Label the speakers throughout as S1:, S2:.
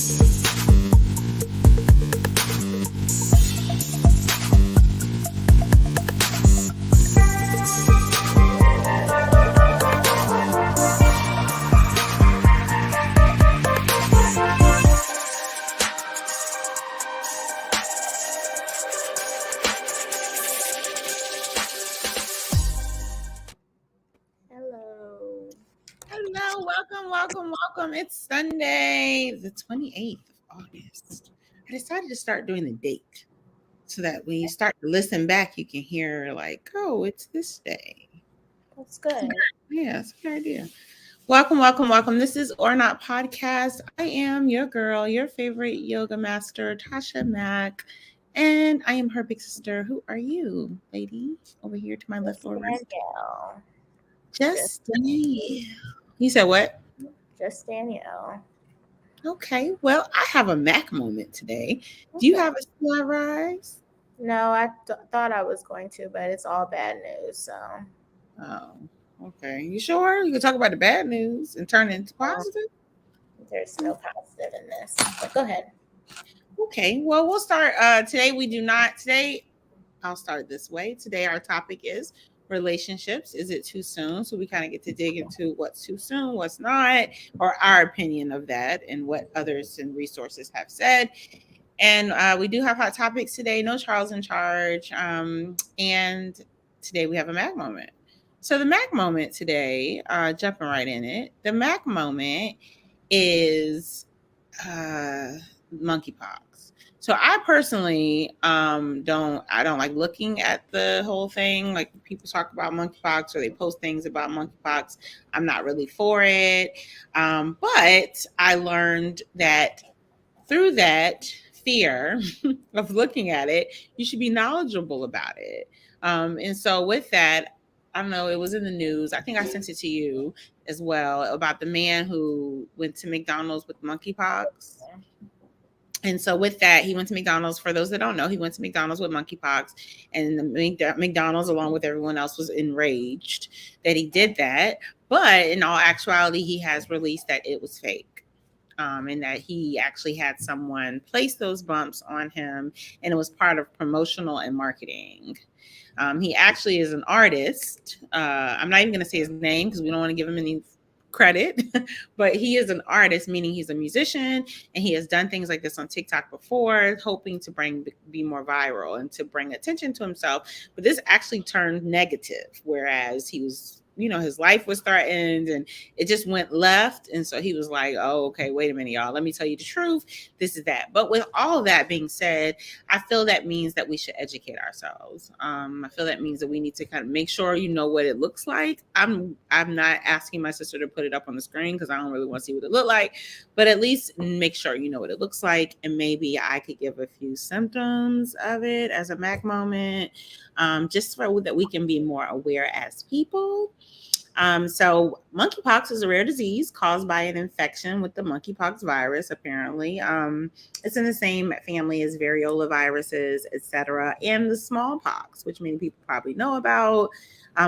S1: Welcome. It's Sunday, the 28th of August. I decided to start doing the date so that when you start to listen back, you can hear like, oh, it's this day.
S2: That's good.
S1: Yeah, it's a good idea. Welcome. This is ORNOT Podcast. I am your girl, your favorite yoga master, Tasha Mack. And I am her big sister. Who are you, lady? Over here to my left or right?
S2: Danielle.
S1: Just Danielle. You said what?
S2: Just Danielle.
S1: Okay, well, I have a Mac moment today. Do you have a Sly Rise?
S2: No, I thought I was going to, but it's all bad news. So.
S1: Oh, okay. You sure? You can talk about the bad news and turn it into positive?
S2: There's no positive in this. But go ahead.
S1: Okay, well, we'll start. Today, I'll start this way. Today, our topic is relationships. Is it too soon? So we kind of get to dig into what's too soon, what's not, or our opinion of that and what others and resources have said. And we do have hot topics today. No Charles in charge. And today we have a Mac moment. So the Mac moment today, jumping right in it, the Mac moment is monkeypox. So I personally don't like looking at the whole thing. Like people talk about monkeypox or they post things about monkeypox. I'm not really for it. But I learned that through that fear of looking at it, you should be knowledgeable about it. And so with that, I don't know, it was in the news. I think I sent it to you as well about the man who went to McDonald's with monkeypox. And so with that, he went to McDonald's. For those that don't know, he went to McDonald's with monkeypox, and the McDonald's, along with everyone else, was enraged that he did that. But in all actuality, he has released that it was fake. And that he actually had someone place those bumps on him, and it was part of promotional and marketing. He actually is an artist. I'm not even going to say his name because we don't want to give him any credit, but he is an artist, meaning he's a musician, and he has done things like this on TikTok before, hoping to be more viral and to bring attention to himself. But this actually turned negative, whereas he was, his life was threatened and it just went left. And so he was like, oh, okay, wait a minute, y'all, let me tell you the truth. This is that. But with all that being said, I feel that means that we should educate ourselves. I feel that means that we need to kind of make sure you know what it looks like. I'm not asking my sister to put it up on the screen because I don't really want to see what it looked like, but at least make sure you know what it looks like. And maybe I could give a few symptoms of it as a Mac moment, just so that we can be more aware as people. So monkeypox is a rare disease caused by an infection with the monkeypox virus, apparently. It's in the same family as variola viruses, etc., and the smallpox, which many people probably know about.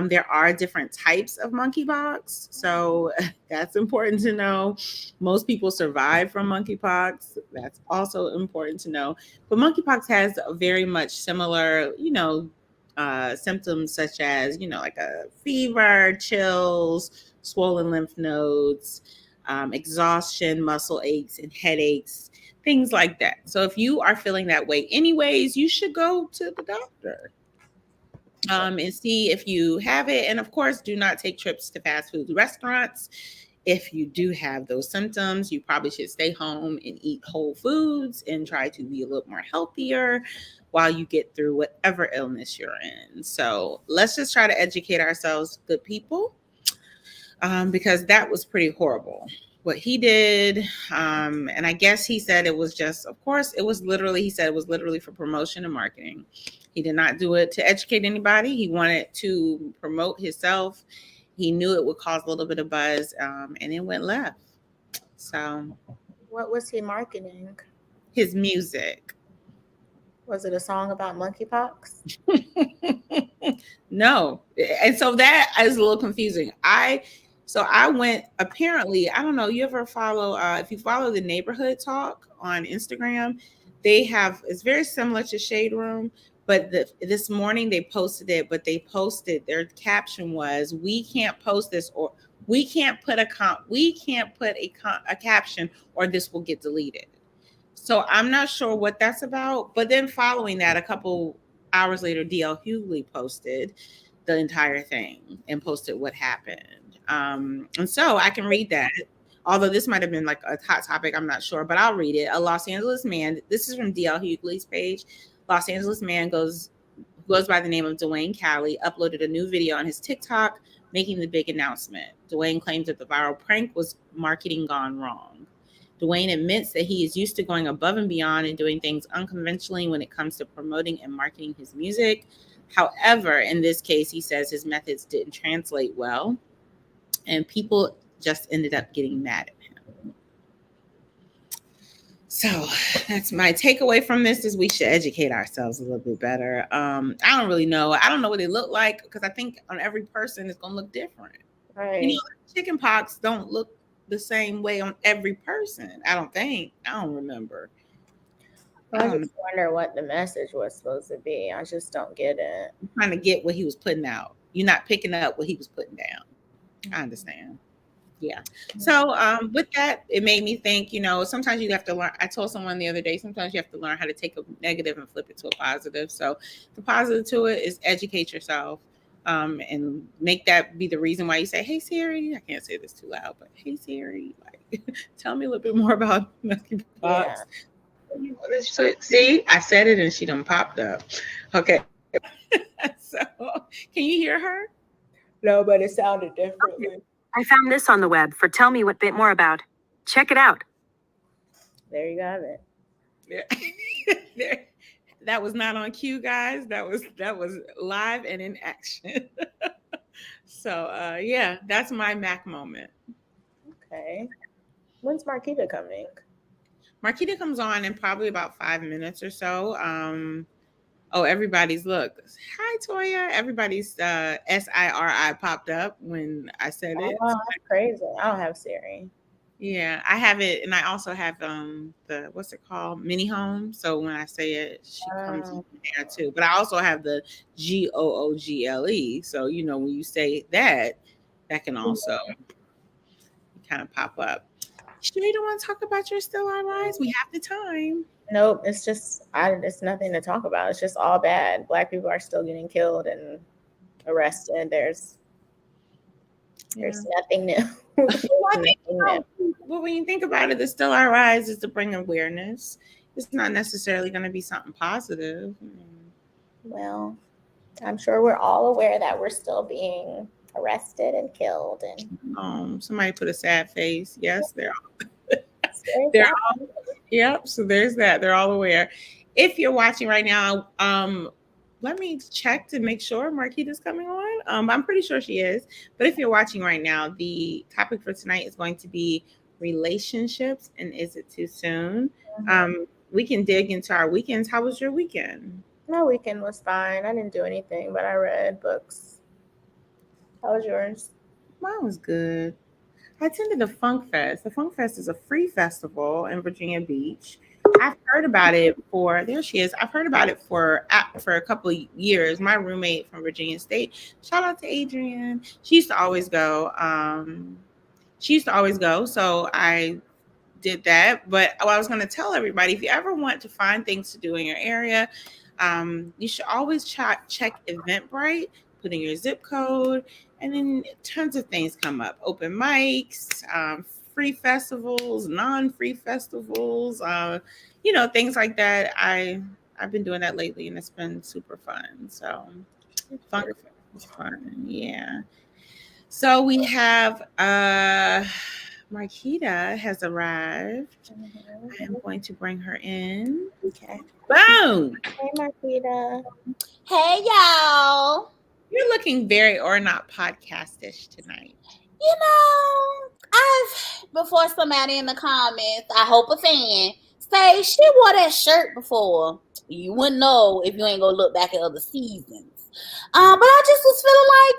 S1: There are different types of monkeypox, so that's important to know. Most people survive from monkeypox. That's also important to know. But monkeypox has a very much similar, symptoms such as, like a fever, chills, swollen lymph nodes, exhaustion, muscle aches, and headaches, things like that. So if you are feeling that way anyways, you should go to the doctor and see if you have it. And of course, do not take trips to fast food restaurants. If you do have those symptoms, you probably should stay home and eat whole foods and try to be a little more healthier while you get through whatever illness you're in. So let's just try to educate ourselves, good people, because that was pretty horrible what he did. And I guess he said it was just, of course, he said it was literally for promotion and marketing. He did not do it to educate anybody. He wanted to promote himself. He knew it would cause a little bit of buzz, and it went left. So,
S2: what was he marketing?
S1: His music.
S2: Was it a song about monkeypox?
S1: No. And so that is a little confusing. So I went, apparently, I don't know, you ever follow, if you follow the Neighborhood Talk on Instagram, they have, it's very similar to Shade Room, but this morning they posted it, but they posted, their caption was, we can't post this, or we can't put a caption, or this will get deleted. So I'm not sure what that's about. But then following that, a couple hours later, DL Hughley posted the entire thing and posted what happened. And so I can read that. Although this might have been like a hot topic, I'm not sure, but I'll read it. A Los Angeles man, this is from DL Hughley's page. Los Angeles man goes by the name of Dwayne Cali, uploaded a new video on his TikTok making the big announcement. Dwayne claims that the viral prank was marketing gone wrong. Dwayne admits that he is used to going above and beyond and doing things unconventionally when it comes to promoting and marketing his music. However, in this case, he says his methods didn't translate well, and people just ended up getting mad at him. So that's my takeaway from this, is we should educate ourselves a little bit better. I don't really know. I don't know what they look like, because I think on every person it's going to look different.
S2: Right.
S1: You know, chicken pox don't look the same way on every person. I don't think. I don't remember.
S2: I just wonder what the message was supposed to be. I just don't get it.
S1: I'm trying to get what he was putting out. You're not picking up what he was putting down. I understand. Yeah. So with that, it made me think, you know, sometimes you have to learn. I told someone the other day, sometimes you have to learn how to take a negative and flip it to a positive. So the positive to it is educate yourself, and make that be the reason why you say, hey, Siri, I can't say this too loud, but hey, Siri, like, tell me a little bit more about monkeypox. Yeah. See, I said it and she done popped up. Okay. So can you hear her?
S2: No, but it sounded differently.
S3: I found this on the web for tell me what bit more about. Check it out.
S2: There you got
S1: it. Yeah. That was not on cue, guys. That was live and in action. So yeah, that's my Mac moment.
S2: Okay. When's Marquita coming?
S1: Marquita comes on in probably about 5 minutes or so. Oh, everybody's look. Hi, Toya. Everybody's SIRI popped up when I said it.
S2: Oh, that's crazy. I don't have Siri.
S1: Yeah, I have it, and I also have the what's it called, mini home. So when I say it, she comes in there too. But I also have the GOOGLE. So you know when you say that, that can also kind of pop up. Sure, you don't want to talk about your Still I Rise? We have the time.
S2: Nope, it's just it's nothing to talk about. It's just all bad. Black people are still getting killed and arrested. There's nothing new.
S1: Well, when you think about it, the Still I Rise is to bring awareness. It's not necessarily going to be something positive.
S2: Well, I'm sure we're all aware that we're still being arrested and killed. And
S1: somebody put a sad face. Yes, they're all. Yep. So there's that. They're all aware. If you're watching right now, let me check to make sure Marquita's coming on. I'm pretty sure she is. But if you're watching right now, the topic for tonight is going to be relationships and is it too soon? Mm-hmm. We can dig into our weekends. How was your weekend?
S2: My weekend was fine. I didn't do anything, but I read books. How was yours?
S1: Mine was good. I attended the Funk Fest. The Funk Fest is a free festival in Virginia Beach. I've heard about it there she is. I've heard about it for a couple of years. My roommate from Virginia State, shout out to Adrienne. She used to always go. So I did that. But I was going to tell everybody, if you ever want to find things to do in your area, you should always check Eventbrite, put in your zip code, and then tons of things come up. Open mics, free festivals, non-free festivals, things like that. I've been doing that lately, and it's been super fun. So fun, yeah. So we have Marquita has arrived. Mm-hmm. I am going to bring her in.
S2: Okay.
S1: Boom.
S2: Hey, Marquita.
S4: Hey, y'all.
S1: You're looking very ORNOT podcast-ish tonight.
S4: You know, before somebody in the comments, I hope a fan, say she wore that shirt before. You wouldn't know if you ain't gonna look back at other seasons. But I just was feeling like,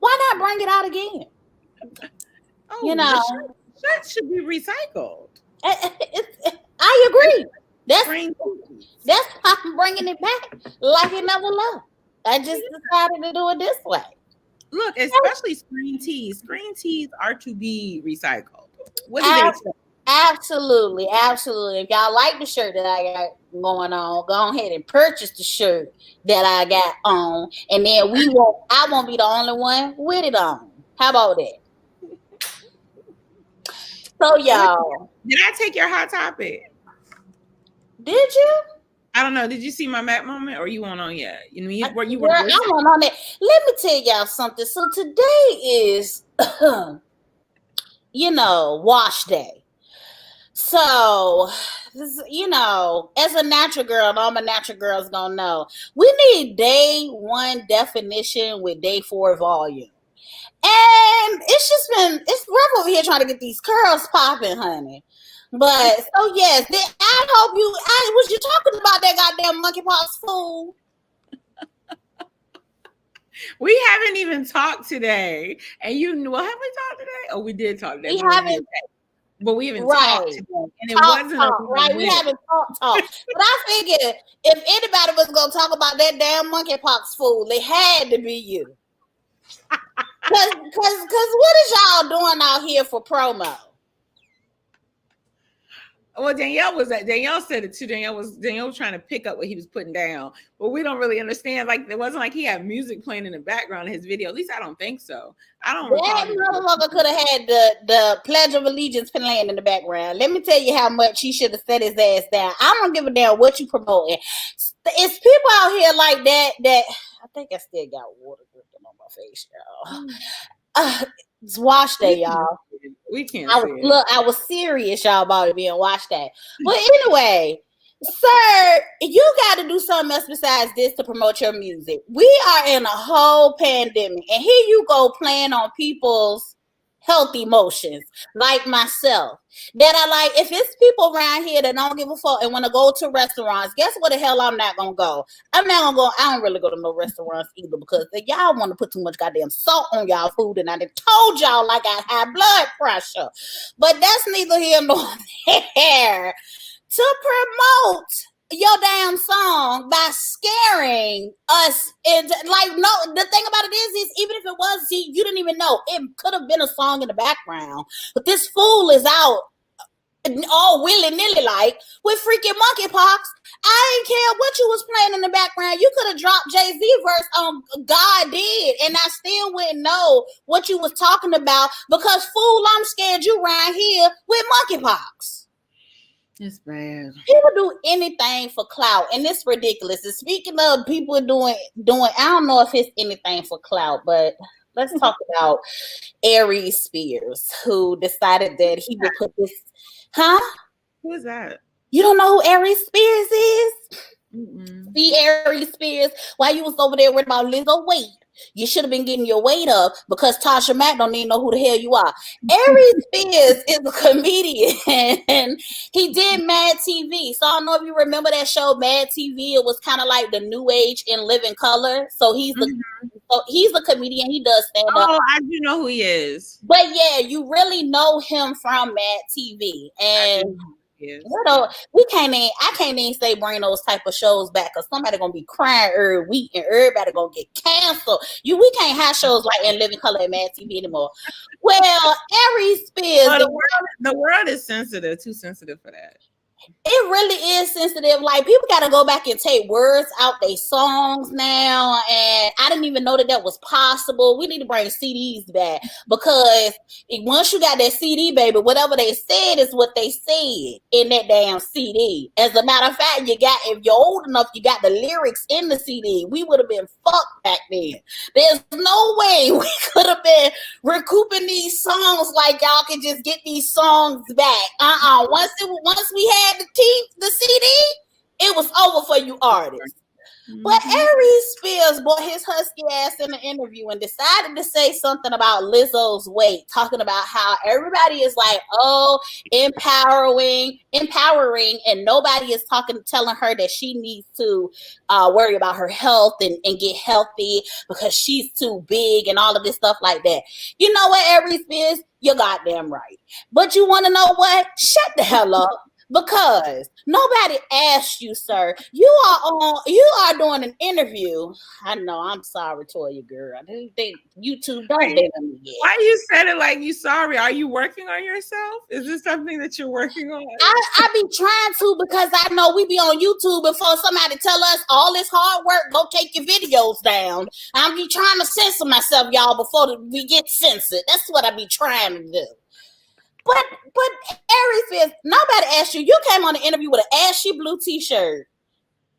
S4: why not bring it out again?
S1: Oh,
S4: You know,
S1: shirts should be recycled.
S4: I agree.
S1: Green
S4: That's why I'm bringing it back like it never left. I just decided to do it this way.
S1: Look, especially screen tees. Screen tees are to be recycled. What do they say?
S4: Absolutely. If y'all like the shirt that I got going on, go ahead and purchase the shirt that I got on, and then I won't be the only one with it on. How about that? So y'all,
S1: did I take your hot topic?
S4: Did you?
S1: I don't know. Did you see my Mac moment, or you weren't on yet?
S4: I went on it. Let me tell y'all something. So today is, wash day. So, as a natural girl, and all my natural girls gonna know, we need day 1 definition with day 4 volume. And it's rough over here trying to get these curls popping, honey. But so yes, I hope was you talking about that goddamn monkeypox fool?
S1: We haven't even talked today. And have we talked today? Oh, we did talk today.
S4: We haven't.
S1: But we haven't talked today. And it wasn't
S4: right. We haven't talked. But I figured if anybody was gonna talk about that damn monkeypox fool, it had to be you. Cause what is y'all doing out here for promo?
S1: Well, Danielle said it too. Danielle was trying to pick up what he was putting down, but we don't really understand. Like, it wasn't like he had music playing in the background of his video. At least I don't think so. I don't.
S4: That motherfucker could have had the Pledge of Allegiance playing in the background. Let me tell you how much he should have set his ass down. I don't give a damn what you promoting. It's people out here like that. I think I still got water dripping on my face, y'all. It's wash day, y'all.
S1: We can't.
S4: I was serious, y'all, about it being wash day. But anyway, sir, you got to do something else besides this to promote your music. We are in a whole pandemic, and here you go playing on people's health emotions, like myself. That I like, if it's people around here that don't give a fuck and want to go to restaurants, guess what the hell I'm not going to go? I'm not going to go. I don't really go to no restaurants either because y'all want to put too much goddamn salt on y'all food, and I done told y'all like I have blood pressure. But that's neither here nor there. To promote your damn song by scaring us, and the thing about it is even if it was, you didn't even know it could have been a song in the background, but this fool is out all willy-nilly like with freaking monkeypox. I didn't care what you was playing in the background. You could have dropped Jay-Z verse on God Did, and I still wouldn't know what you was talking about because fool, I'm scared you right here with monkeypox.
S1: It's bad.
S4: People do anything for clout, and it's ridiculous. And speaking of people doing, I don't know if it's anything for clout, but let's talk about Aries Spears, who decided that he would put this. Huh?
S1: Who is that?
S4: You don't know who Aries Spears is?
S1: Mm-mm.
S4: The Aries Spears. While you was over there worried about Lizzo weight, you should have been getting your weight up because Tasha Mack don't even know who the hell you are. Aries Spears is a comedian and he did Mad TV. So I don't know if you remember that show, Mad TV. It was kind of like the New Age in Living Color. So he's a comedian. He does stand up.
S1: Oh, I do know who he is.
S4: But yeah, you really know him from Mad TV. And I can't even say bring those type of shows back because somebody gonna be crying every week and everybody gonna get canceled. We can't have shows like In Living Color and Mad TV anymore. Well, Aries Spears.
S1: The world is sensitive, too sensitive for that.
S4: It really is sensitive. Like, people got to go back and take words out their songs now. And I didn't even know that was possible. We need to bring CDs back because once you got that CD, baby, whatever they said is what they said in that damn CD. As a matter of fact, if you're old enough, you got the lyrics in the CD. We would have been fucked back then. There's no way we could have been recouping these songs like y'all can just get these songs back. Once we had the CD, it was over for you artists. But Aries Spears brought his husky ass in the interview and decided to say something about Lizzo's weight, talking about how everybody is like, oh, empowering, and nobody is telling her that she needs to worry about her health and get healthy because she's too big and all of this stuff like that. You know what, Aries Spears? You're goddamn right. But you want to know what? Shut the hell up. Because nobody asked you, sir. You are doing an interview. I know, I'm sorry, Toya girl. I didn't think YouTube don't date me yet.
S1: Why you said it like you sorry? Are you working on yourself? Is this something that you're working on?
S4: I be trying to, because I know we be on YouTube before somebody tell us all this hard work, go take your videos down. I be trying to censor myself, y'all, before we get censored. That's what I be trying to do. But Aries says, nobody asked you. You came on the interview with an ashy blue t-shirt,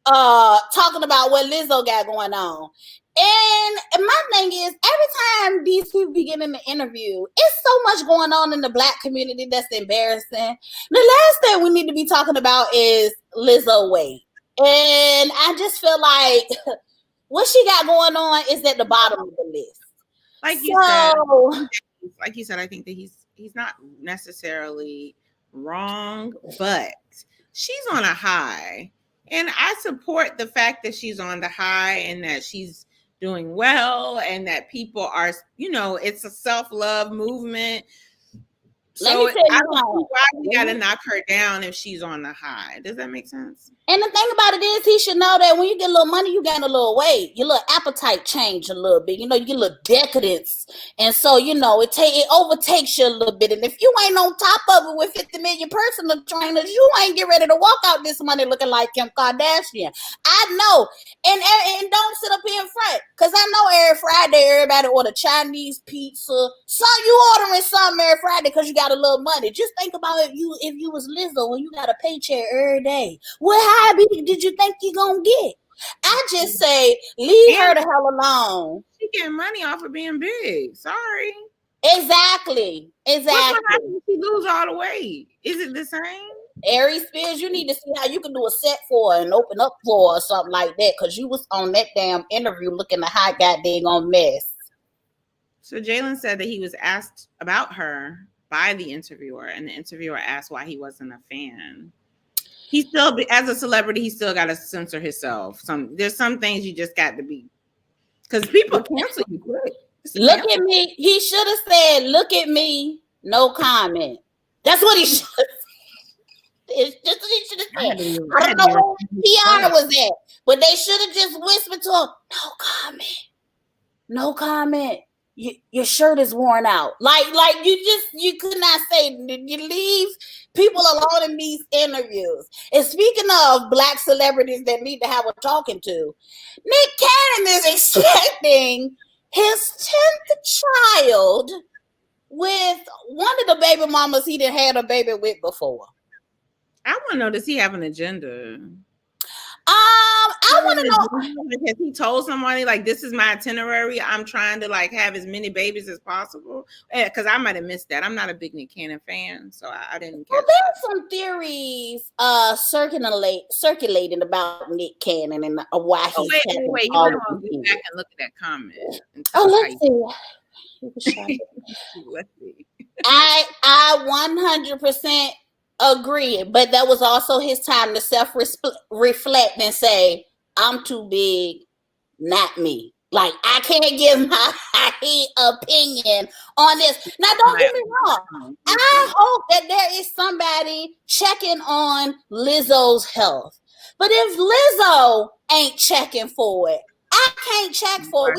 S4: talking about what Lizzo got going on. And my thing is, every time these people begin in the interview, it's so much going on in the Black community that's embarrassing. The last thing we need to be talking about is Lizzo weight. And I just feel like what she got going on is at the bottom of the list.
S1: Like you said, I think that he's not necessarily wrong, but she's on a high. And I support the fact that she's on the high and that she's doing well and that people are, it's a self-love movement. So I don't know why we got to knock her down if she's on the high. Does that make sense?
S4: And the thing about it is, he should know that when you get a little money, you gain a little weight. Your little appetite change a little bit. You get a little decadence. And so, it overtakes you a little bit. And if you ain't on top of it with 50 million personal trainers, you ain't get ready to walk out this money looking like Kim Kardashian. I know. And don't sit up here in front. Because I know every Friday, everybody order Chinese pizza. So you ordering something every Friday because you got a little money. Just think about if you was Lizzo and you got a paycheck every day. Well, how big did you think you gonna get? I just say leave her the hell alone.
S1: She getting money off of being big. Sorry.
S4: Exactly.
S1: What's gonna happen if she lose all the weight? Is it the same?
S4: Aries Spears, you need to see how you can do a set for her and open up for her or something like that, because you was on that damn interview looking a hot goddamn mess.
S1: So Jalen said that he was asked about her by the interviewer, and the interviewer asked why he wasn't a fan. He still, as a celebrity, he still got to censor himself. There's some things you just got to be, because people cancel you quick.
S4: Look at me. He should have said, "Look at me, no comment." That's what he should have said. It's just what he should have said. I don't know where PR was at, but they should have just whispered to him, "No comment, no comment. Your shirt is worn out." Like you could not say. You leave people alone in these interviews. And speaking of Black celebrities that need to have a talking to, Nick Cannon is expecting his 10th child with one of the baby mamas he didn't have a baby with before.
S1: I want to know, does he have an agenda?
S4: I want to know.
S1: Has he told somebody like, this is my itinerary? I'm trying to like have as many babies as possible. Because I might have missed that. I'm not a big Nick Cannon fan, so I didn't.
S4: Well, there's some theories circulating about Nick Cannon and why he's.
S1: Wait. You might want to go back and look at that comment.
S4: Let's see.
S1: Let's see.
S4: I 100% agree, but that was also his time to self-reflect and say, I'm too big, not me. Like, I can't give my opinion on this. Now, don't get me wrong. I hope that there is somebody checking on Lizzo's health. But if Lizzo ain't checking for it, I can't check for it.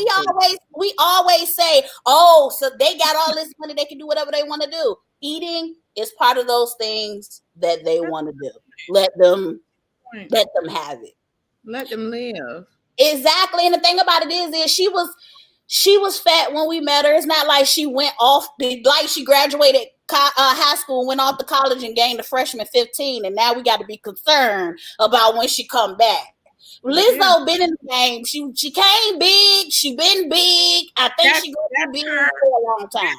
S4: We always say, oh, so they got all this money, they can do whatever they want to do. Eating is part of those things that they want to do. Let them have it.
S1: Let them live.
S4: Exactly. And the thing about it is she was fat when we met her. It's not like she went off like she graduated high school, went off to college and gained a freshman 15, and now we got to be concerned about when she come back. Lizzo been in the game. She came big. She been big. I think she gonna be big for a long time.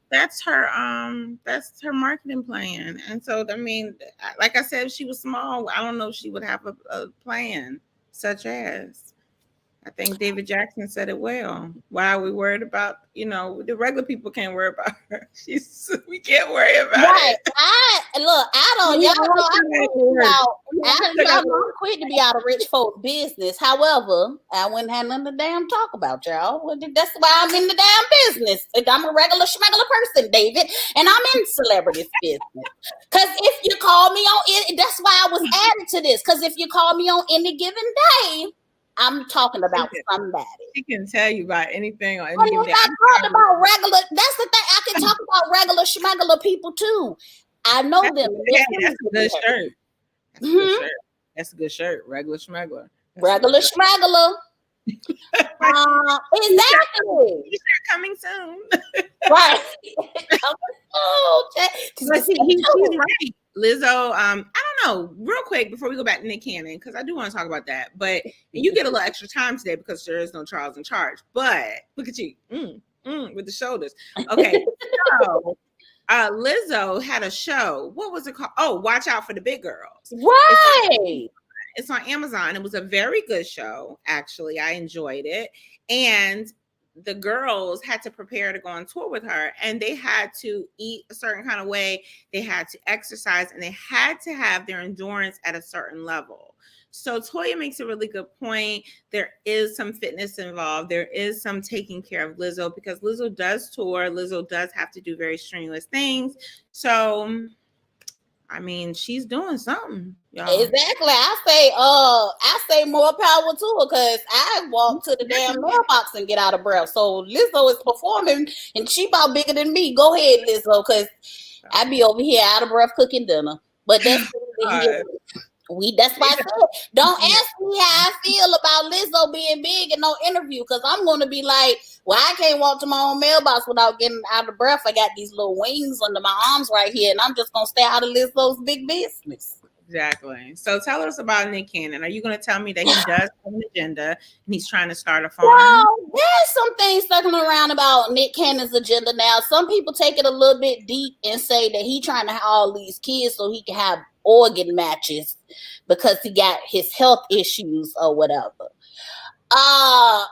S1: That's her marketing plan. And so, I mean, like I said, if she was small, I don't know if she would have a plan such as. I think David Jackson said it well. Why are we worried about, the regular people can't worry about her. We can't worry about
S4: Right.
S1: it.
S4: Y'all know I'm quick to be out of rich folks' business. However, I wouldn't have nothing to damn talk about, y'all. That's why I'm in the damn business. I'm a regular schmegular person, David, and I'm in celebrities business. Because if you call me on it, that's why I was added to this. Because if you call me on any given day, I'm talking about somebody.
S1: She can tell you about anything on any
S4: given day. I talk about regular. That's the thing. I can talk about regular schmegular people too. I know them.
S1: That's a good shirt. That's a good shirt. Regular schmegular.
S4: Regular schmegular. Exactly.
S1: Coming soon.
S4: Right.
S1: But see, he's right. Lizzo, I don't know, real quick before we go back to Nick Cannon, because I do want to talk about that. But you get a little extra time today because there is no Charles in charge. But look at you, with the shoulders. Okay, so Lizzo had a show. What was it called? Oh, Watch Out for the Big Girls.
S4: Right.
S1: It's on Amazon. It was a very good show, actually. I enjoyed it. And the girls had to prepare to go on tour with her, and they had to eat a certain kind of way. They had to exercise, and they had to have their endurance at a certain level. So Toya makes a really good point. There is some fitness involved. There is some taking care of Lizzo because Lizzo does tour. Lizzo does have to do very strenuous things. So, I mean, she's doing something, y'all.
S4: Exactly. I say more power to her because I walk to the damn mailbox and get out of breath. So Lizzo is performing and she about bigger than me. Go ahead, Lizzo, because I be over here out of breath cooking dinner. But that's that's why I said, don't ask me how I feel about Lizzo being big in no interview, because I'm going to be like, well, I can't walk to my own mailbox without getting out of breath. I got these little wings under my arms right here, and I'm just going to stay out of Lizzo's big business.
S1: Exactly. So tell us about Nick Cannon. Are you going to tell me that he does have an agenda and he's trying to start a farm?
S4: Well, there's some things circling around about Nick Cannon's agenda now. Some people take it a little bit deep and say that he's trying to have all these kids so he can have organ matches because he got his health issues or whatever. I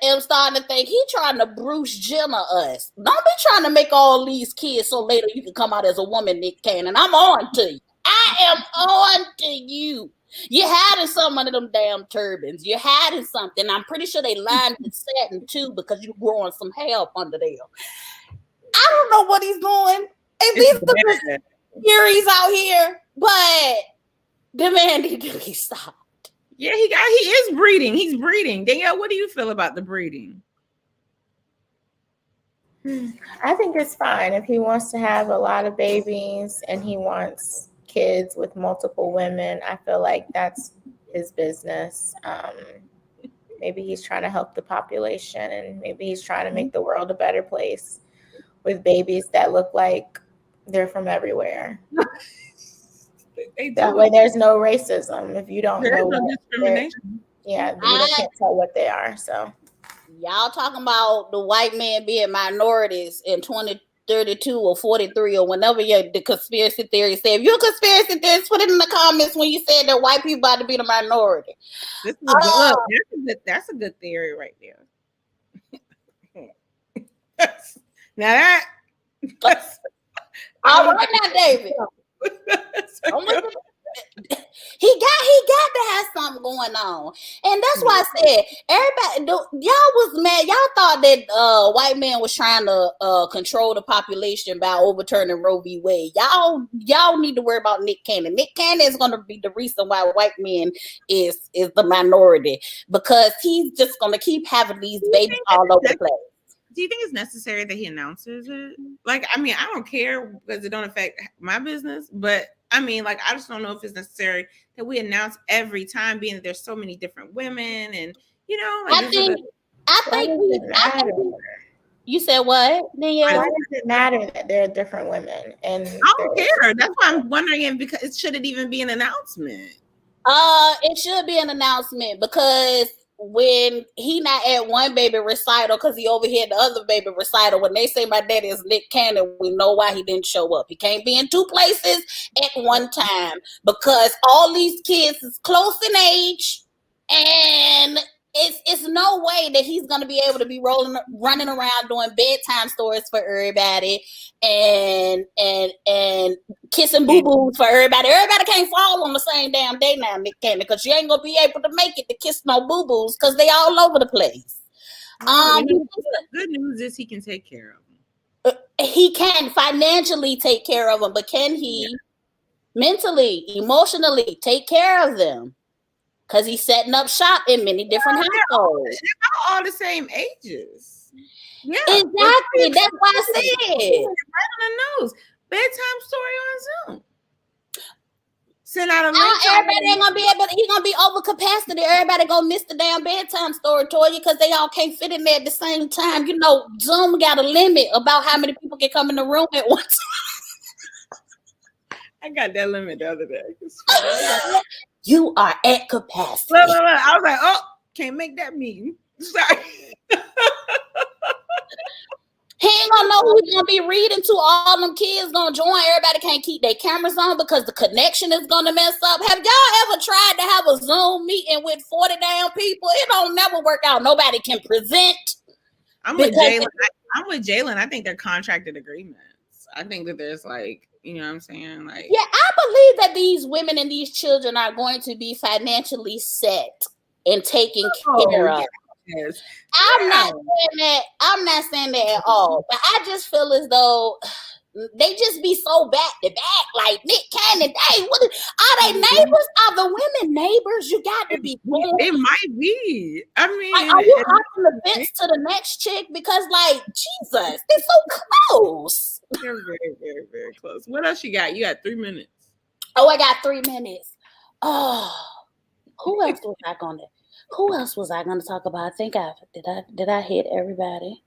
S4: am starting to think he's trying to Bruce Jenner us. Don't be trying to make all these kids so later you can come out as a woman, Nick Cannon. I'm on to you. I am on to you. You're hiding some of them damn turbans. You're hiding something. I'm pretty sure they lined the satin too because you're growing some hair up under there. I don't know what he's doing. And these are the theories out here, but the man need to be stopped.
S1: Yeah, he is breeding. He's breeding. Danielle, what do you feel about the breeding?
S2: I think it's fine if he wants to have a lot of babies and he wants kids with multiple women. I feel like that's his business. Maybe he's trying to help the population, and maybe he's trying to make the world a better place with babies that look like they're from everywhere. That way there's no racism if you don't know
S1: no discrimination.
S2: Yeah, you can't tell what they are. So
S4: y'all talking about the white man being minorities in 2032 or 43 or whenever the conspiracy theory say. If you're a conspiracy theorist, put it in the comments when you said that white people about to be the minority.
S1: This is that's a good theory right there. Now that's
S4: all right now, David. He got to have something going on, and that's why I said everybody. Y'all was mad. Y'all thought that white man was trying to control the population by overturning Roe v. Wade. Y'all need to worry about Nick Cannon. Nick Cannon is going to be the reason why white men is the minority, because he's just going to keep having these babies all over the place.
S1: Do you think it's necessary that he announces it? Like, I mean, I don't care because it don't affect my business, but I mean, like, I just don't know if it's necessary that we announce every time, being that there's so many different women, and like,
S4: I think you said what? Yeah.
S2: Why does it matter that they're different women? And
S1: I don't care. That's why I'm wondering, because should it even be an announcement?
S4: It should be an announcement, because when he not at one baby recital because he overheard the other baby recital, when they say my daddy is Nick Cannon, we know why he didn't show up. He can't be in two places at one time because all these kids is close in age And it's no way that he's gonna be able to be running around doing bedtime stories for everybody and kissing boo boos for everybody. Everybody can't fall on the same damn day now, Nick Cannon, because you ain't gonna be able to make it to kiss no boo boos because they all over the place.
S1: Good news is he can take care of them.
S4: He can financially take care of them, but can he mentally, emotionally take care of them? Because he's setting up shop in many different households.
S1: They're all the same ages. Yeah,
S4: exactly. That's why I said
S1: right on the nose. Bedtime story on Zoom. Send out a link.
S4: Everybody ain't gonna be able. He's gonna be over capacity. Everybody gonna miss the damn bedtime story, Toya, because they all can't fit in there at the same time. You know, Zoom got a limit about how many people can come in the room at once.
S1: I got that limit the other day.
S4: You are at capacity.
S1: Look. I was like, oh, can't make that meeting. Sorry.
S4: He ain't gonna know who's gonna be reading to. All them kids gonna join. Everybody can't keep their cameras on because the connection is gonna mess up. Have y'all ever tried to have a Zoom meeting with 40 damn people? It don't never work out. Nobody can present.
S1: I'm with Jalen. I think they're contracted agreements. I think that there's like, you know what I'm saying? Like,
S4: yeah, I believe that these women and these children are going to be financially set and taken care of.
S1: Yes.
S4: I'm not saying that at all. But I just feel as though they just be so back to back, like Nick Cannon. Hey, are they neighbors? Are the women neighbors? You got to be cool.
S1: It might be. I mean,
S4: like, are you hopping the fence to the next chick? Because, like, Jesus, they're so close.
S1: They're very, very, very close. What else you got? You got 3 minutes.
S4: Oh, I got 3 minutes. Oh, who else was I gonna talk about? I think did I hit everybody?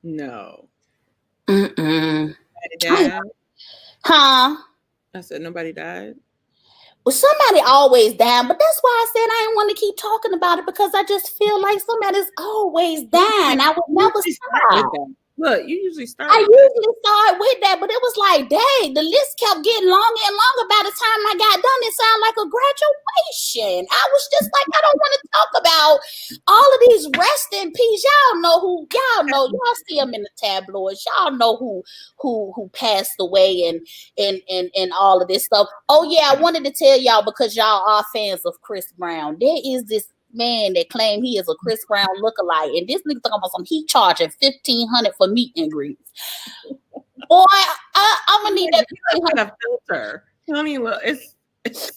S1: No.
S4: Nobody
S1: died?
S4: Huh?
S1: I said nobody died.
S4: Well, somebody always dying, but that's why I said I didn't want to keep talking about it, because I just feel like somebody's always dying. I would never stop.
S1: Look, you usually start.
S4: I usually start with that, but it was like, dang, the list kept getting longer and longer. By the time I got done, it sounded like a graduation. I was just like, I don't want to talk about all of these rest in peace. Y'all see them in the tabloids. Y'all know who passed away and all of this stuff. Oh yeah, I wanted to tell y'all, because y'all are fans of Chris Brown. There is this man that claim he is a Chris Brown lookalike, and this nigga talking about some he charging $1,500 for meet and greets. Boy, I'm gonna need that $1,500
S1: filter. Tell me, look, it's
S4: if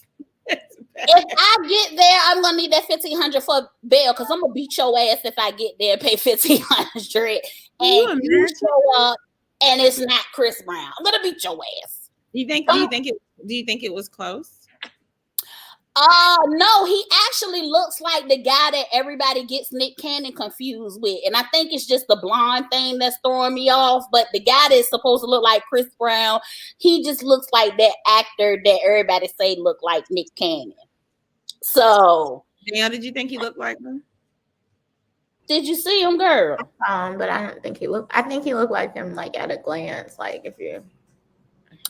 S4: I get there, I'm gonna need that $1,500 for bail, because I'm gonna beat your ass if I get there and pay $1,500 and you show up and it's not Chris Brown. I'm gonna beat your ass.
S1: Do you think it was close?
S4: No, he actually looks like the guy that everybody gets Nick Cannon confused with. And I think it's just the blonde thing that's throwing me off. But the guy that's supposed to look like Chris Brown, he just looks like that actor that everybody say look like Nick Cannon. So,
S1: Danielle, did you think he looked like him?
S4: Did you see him, girl?
S2: But I don't think he looked. I think he looked like him, like at a glance, like if you.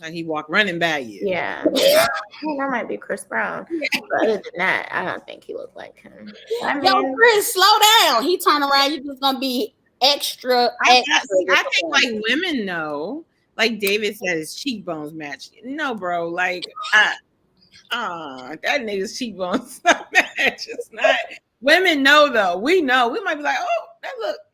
S1: Like he walked running by you.
S2: Yeah. That might be Chris Brown. But other than that, I don't think he looked like him. I mean,
S4: yo, Chris, slow down. He turn around, you just gonna be extra.
S1: I think like women know. Like David said, his cheekbones match. No, bro. Like, that nigga's cheekbones not match. It's not. Women know though. We know. We might be like, oh,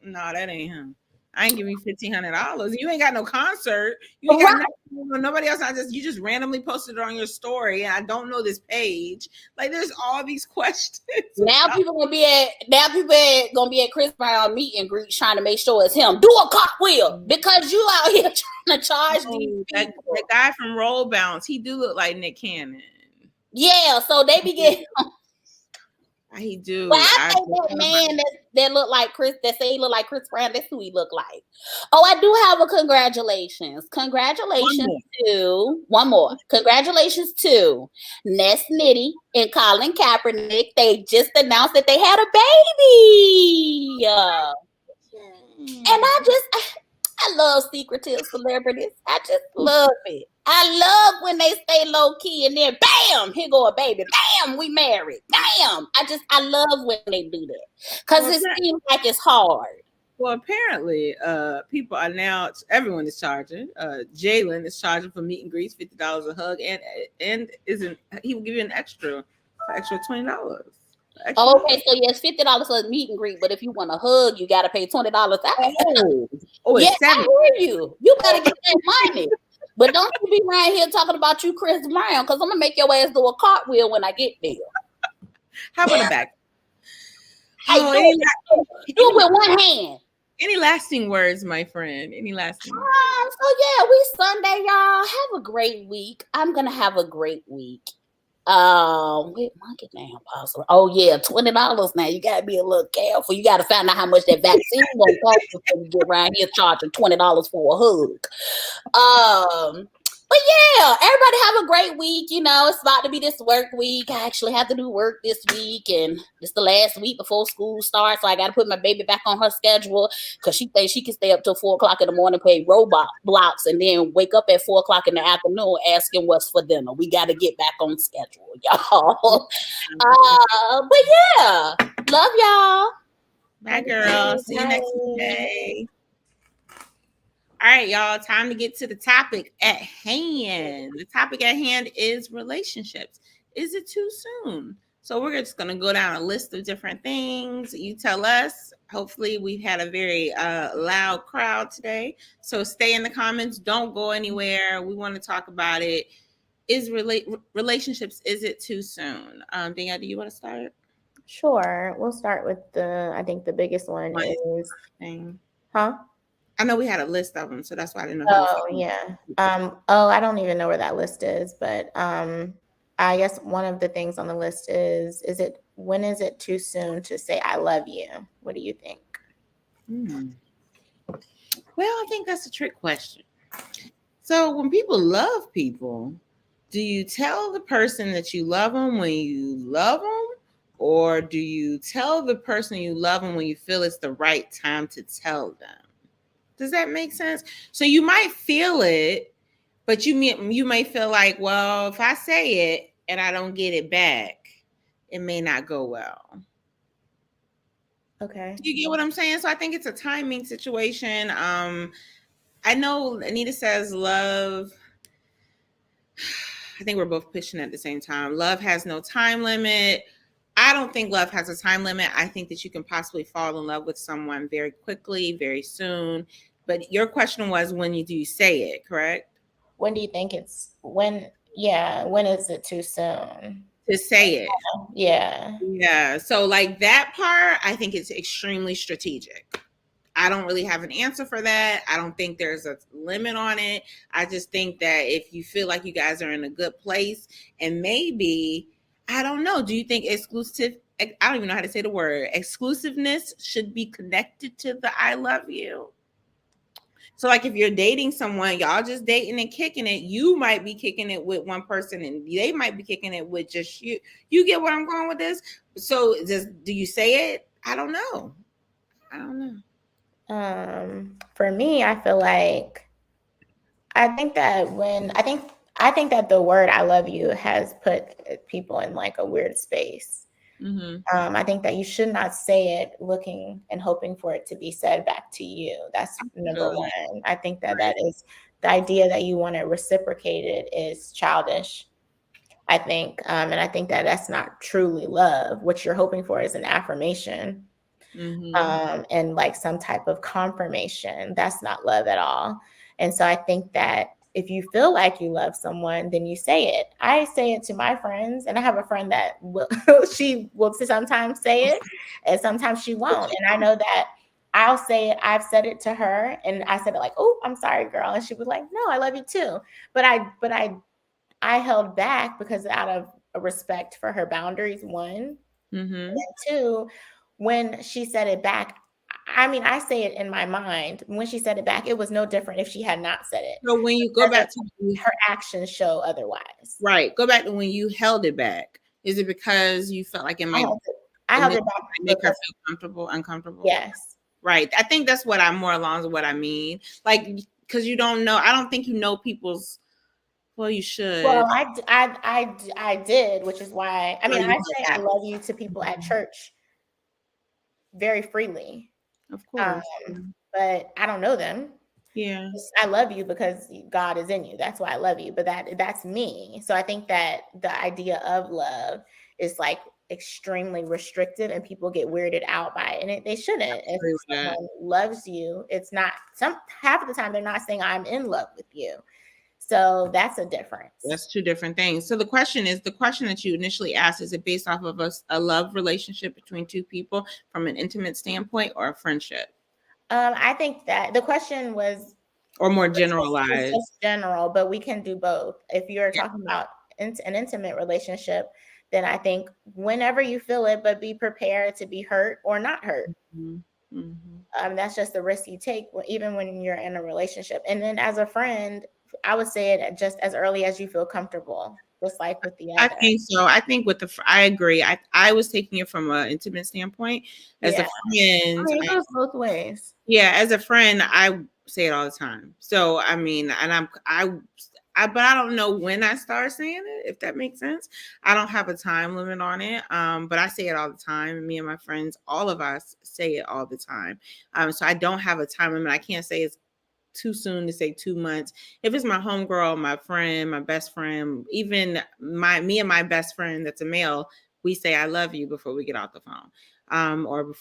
S1: that ain't him. I ain't giving you $1,500. You ain't got no concert. You ain't got nobody else. You just randomly posted it on your story, and I don't know this page. Like, there's all these questions.
S4: Now people gonna be at Chris Brown meet and greet, trying to make sure it's him. Do a cartwheel, because you out here trying to charge these people.
S1: The guy from Roll Bounce, he do look like Nick Cannon.
S4: Yeah, so they be getting.
S1: He do.
S4: But I think that man that look like Chris, that say he look like Chris Brown, that's who he look like. Oh, I do have a congratulations. Congratulations to one more. Congratulations to Ness Nitty and Colin Kaepernick. They just announced that they had a baby. And I love secretive celebrities. I just love it. I love when they stay low key and then bam, here go a baby. Bam, we married. Bam. I love when they do that. Because it seems like it's hard.
S1: Well, apparently, people are now. Everyone is charging. Jalen is charging for meet and greets, $50 a hug, and isn't he will give you an extra $20.
S4: Okay, so yes, $50 for a meet and greet, but if you want a hug, you gotta pay $20 out.
S1: It's
S4: yes, I hear you. You better get that money. But don't you be around here talking about you, Chris Brown, because I'm gonna make your ass do a cartwheel when I get there.
S1: How about a back?
S4: Do it with one hand.
S1: Any lasting words, my friend? Any lasting words?
S4: So yeah, we Sunday, y'all. Have a great week. I'm gonna have a great week. Wait, monkey damn possible. Oh yeah, $20 now. You gotta be a little careful. You gotta find out how much that vaccine gonna cost before you get around here charging $20 for a hug. But yeah, everybody have a great week. You know, it's about to be this work week. I actually have to do work this week, and it's the last week before school starts. So I got to put my baby back on her schedule because she thinks she can stay up till 4:00 in the morning, play robot blocks, and then wake up at 4:00 in the afternoon asking what's for dinner. We got to get back on schedule, y'all. But yeah, love y'all.
S1: Bye, girl. See you next Monday. All right, y'all, time to get to the topic at hand. The topic at hand is relationships. Is it too soon? So we're just going to go down a list of different things. You tell us. Hopefully we've had a very loud crowd today. So stay in the comments. Don't go anywhere. We want to talk about it. Is relationships, is it too soon? Danielle, do you want to start?
S2: Sure. We'll start with I think the biggest one is, huh?
S1: I know we had a list of them, so that's why I didn't know.
S2: Oh, yeah. I don't even know where that list is, but I guess one of the things on the list is when is it too soon to say I love you? What do you think?
S1: Well, I think that's a trick question. So when people love people, do you tell the person that you love them when you love them? Or do you tell the person you love them when you feel it's the right time to tell them? Does that make sense? So you might feel it, but you may feel like, well, if I say it and I don't get it back, it may not go well.
S2: Okay.
S1: Do you get what I'm saying? So I think it's a timing situation. I know Anita says love. I think we're both pushing at the same time. Love has no time limit. I don't think love has a time limit. I think that you can possibly fall in love with someone very quickly, very soon. But your question was, when do you say it, correct?
S2: When do you think when is it too soon
S1: to say it?
S2: Yeah.
S1: So like that part, I think it's extremely strategic. I don't really have an answer for that. I don't think there's a limit on it. I just think that if you feel like you guys are in a good place, and maybe, I don't know, do you think I don't even know how to say the word, exclusiveness should be connected to the I love you? So like if you're dating someone, y'all just dating and kicking it, you might be kicking it with one person and they might be kicking it with just you. You get where I'm going with this? So do you say it? I don't know.
S2: For me, I feel like I think that the word I love you has put people in like a weird space. Mm-hmm. I think that you should not say it looking and hoping for it to be said back to you. That's number one. I think that is the idea that you want to reciprocate it is childish, I think. And I think that that's not truly love. What you're hoping for is an affirmation. Mm-hmm. And like some type of confirmation. That's not love at all. And so I think that if you feel like you love someone, then you say it. I say it to my friends, and I have a friend that she will sometimes say it and sometimes she won't. And I know that I'll say it. I've said it to her and I said it like, oh, I'm sorry, girl. And she was like, no, I love you too. But I held back because out of a respect for her boundaries, one. Mm-hmm. And two, when she said it back, I mean, I say it in my mind. When she said it back, it was no different if she had not said it.
S1: So when you go back to
S2: her actions show otherwise.
S1: Right. Go back to when you held it back. Is it because you felt like it might
S2: I held it back
S1: make her feel uncomfortable?
S2: Yes.
S1: Right. I think that's what I'm more along with what I mean. Like, because you don't know, I don't think you know people's Well, you should.
S2: Well, I did, which is why, I mean, I say I love you to people at church very freely.
S1: Of course.
S2: But I don't know them.
S1: Yeah.
S2: I love you because God is in you. That's why I love you. But that's me. So I think that the idea of love is like extremely restrictive, and people get weirded out by it. And they shouldn't. If someone loves you, it's not half of the time they're not saying I'm in love with you. So that's a difference.
S1: That's two different things. So the question that you initially asked, is it based off of a love relationship between two people from an intimate standpoint, or a friendship?
S2: I think that the question was,
S1: or more generalized.
S2: It's just general, but we can do both. If you're talking about an intimate relationship, then I think whenever you feel it, but be prepared to be hurt or not hurt. That's just the risk you take, even when you're in a relationship. And then as a friend, I would say it just as early as you feel comfortable, just like with the other.
S1: I think so. I think I agree. I was taking it from an intimate standpoint. As a friend,
S2: I mean, it goes both ways.
S1: Yeah, as a friend, I say it all the time. So I mean, and but I don't know when I start saying it, if that makes sense. I don't have a time limit on it. But I say it all the time. Me and my friends, all of us say it all the time. So I don't have a time limit. I can't say it's too soon to say 2 months. If it's my homegirl, my friend, my best friend, even me and my best friend that's a male, we say I love you before we get off the phone, or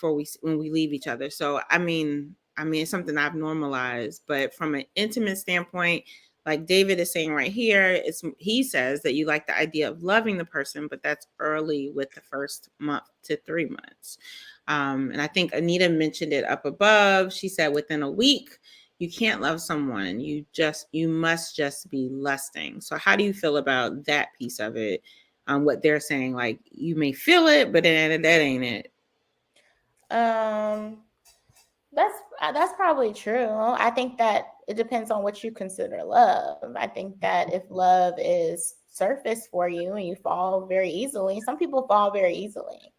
S1: when we leave each other. So I mean, it's something I've normalized. But from an intimate standpoint, like David is saying right here, he says that you like the idea of loving the person, but that's early with the first month to 3 months. And I think Anita mentioned it up above. She said within a week, you can't love someone. You must just be lusting. So how do you feel about that piece of it? What they're saying, like you may feel it, but then that ain't it.
S2: That's probably true. I think that it depends on what you consider love. I think that if love is surface for you and you fall very easily, some people fall very easily.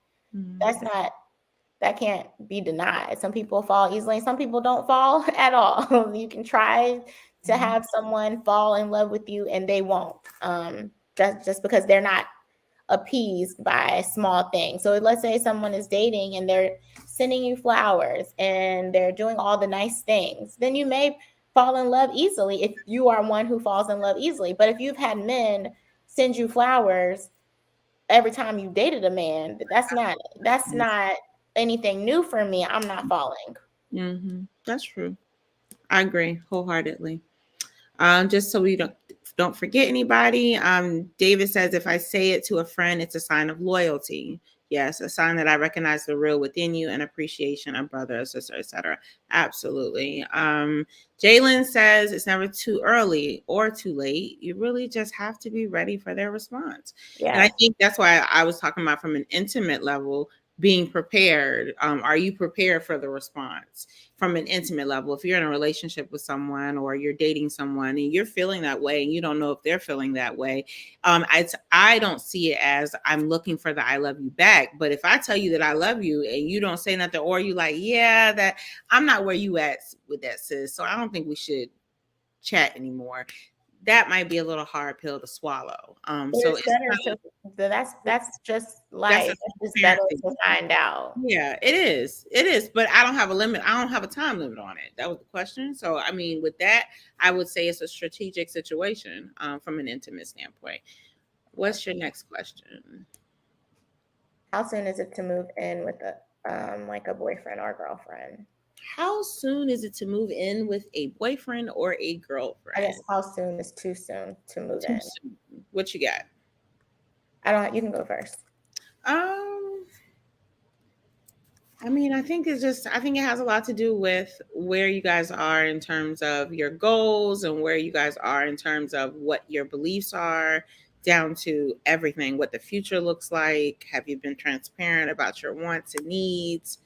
S2: That can't be denied. Some people fall easily, some people don't fall at all. You can try to have someone fall in love with you and they won't, just because they're not appeased by small things. So let's say someone is dating and they're sending you flowers and they're doing all the nice things, then you may fall in love easily if you are one who falls in love easily. But if you've had men send you flowers every time you dated a man, that's not anything new for me. I'm not falling.
S1: That's true. I agree wholeheartedly. Just so we don't forget anybody. David says, if I say it to a friend, it's a sign of loyalty. Yes, a sign that I recognize the real within you and appreciation of brother, sister, etc. Absolutely. Jalen says it's never too early or too late. You really just have to be ready for their response. Yeah. And I think that's why I was talking about from an intimate level, being prepared. Are you prepared for the response from an intimate level? If you're in a relationship with someone or you're dating someone and you're feeling that way and you don't know if they're feeling that way, I don't see it as I'm looking for the I love you back. But if I tell you that I love you and you don't say nothing, or you like, yeah, that I'm not where you at with that, sis, so I don't think we should chat anymore, that might be a little hard pill to swallow. So it's better
S2: that's just life. It's better to find out.
S1: Yeah, it is. But I don't have a limit. I don't have a time limit on it. That was the question. So I mean, with that, I would say it's a strategic situation from an intimate standpoint. What's your next question?
S2: How soon is it to move in with a boyfriend or girlfriend?
S1: How soon is it to move in with a boyfriend or a girlfriend?
S2: I guess how soon is too soon to move in.
S1: Soon. What you got?
S2: You can go first.
S1: I mean, I think it has a lot to do with where you guys are in terms of your goals and where you guys are in terms of what your beliefs are, down to everything, what the future looks like. Have you been transparent about your wants and needs?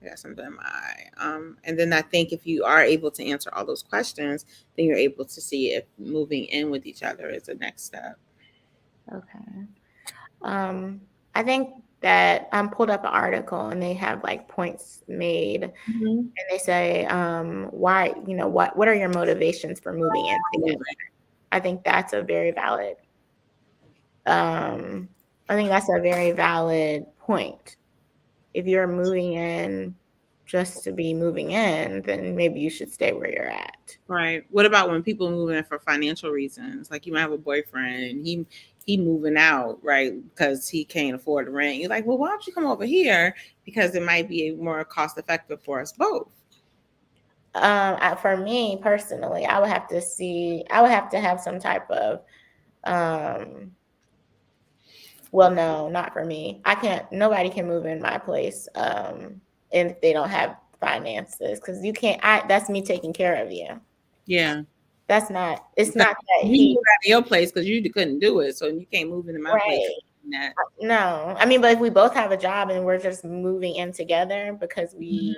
S1: I got something in my eye. And then I think if you are able to answer all those questions, then you're able to see if moving in with each other is the next step.
S2: Okay. I think that I pulled up an article and they have like points made, and they say, why, what are your motivations for moving in together? I think that's a very valid. I think that's a very valid point. If you're moving in just to be moving in, then maybe you should stay where you're at.
S1: Right. What about when people move in for financial reasons? Like you might have a boyfriend and he moving out, right? Because he can't afford the rent. You're like, well, why don't you come over here? Because it might be more cost effective for us both.
S2: For me personally, I would have to have some type of well, no, not for me. Nobody can move in my place if they don't have finances, because you can't. That's me taking care of you.
S1: Yeah.
S2: It's not that
S1: you moved out of your place because you couldn't do it, so you can't move into my place.
S2: No, I mean, but if we both have a job and we're just moving in together because we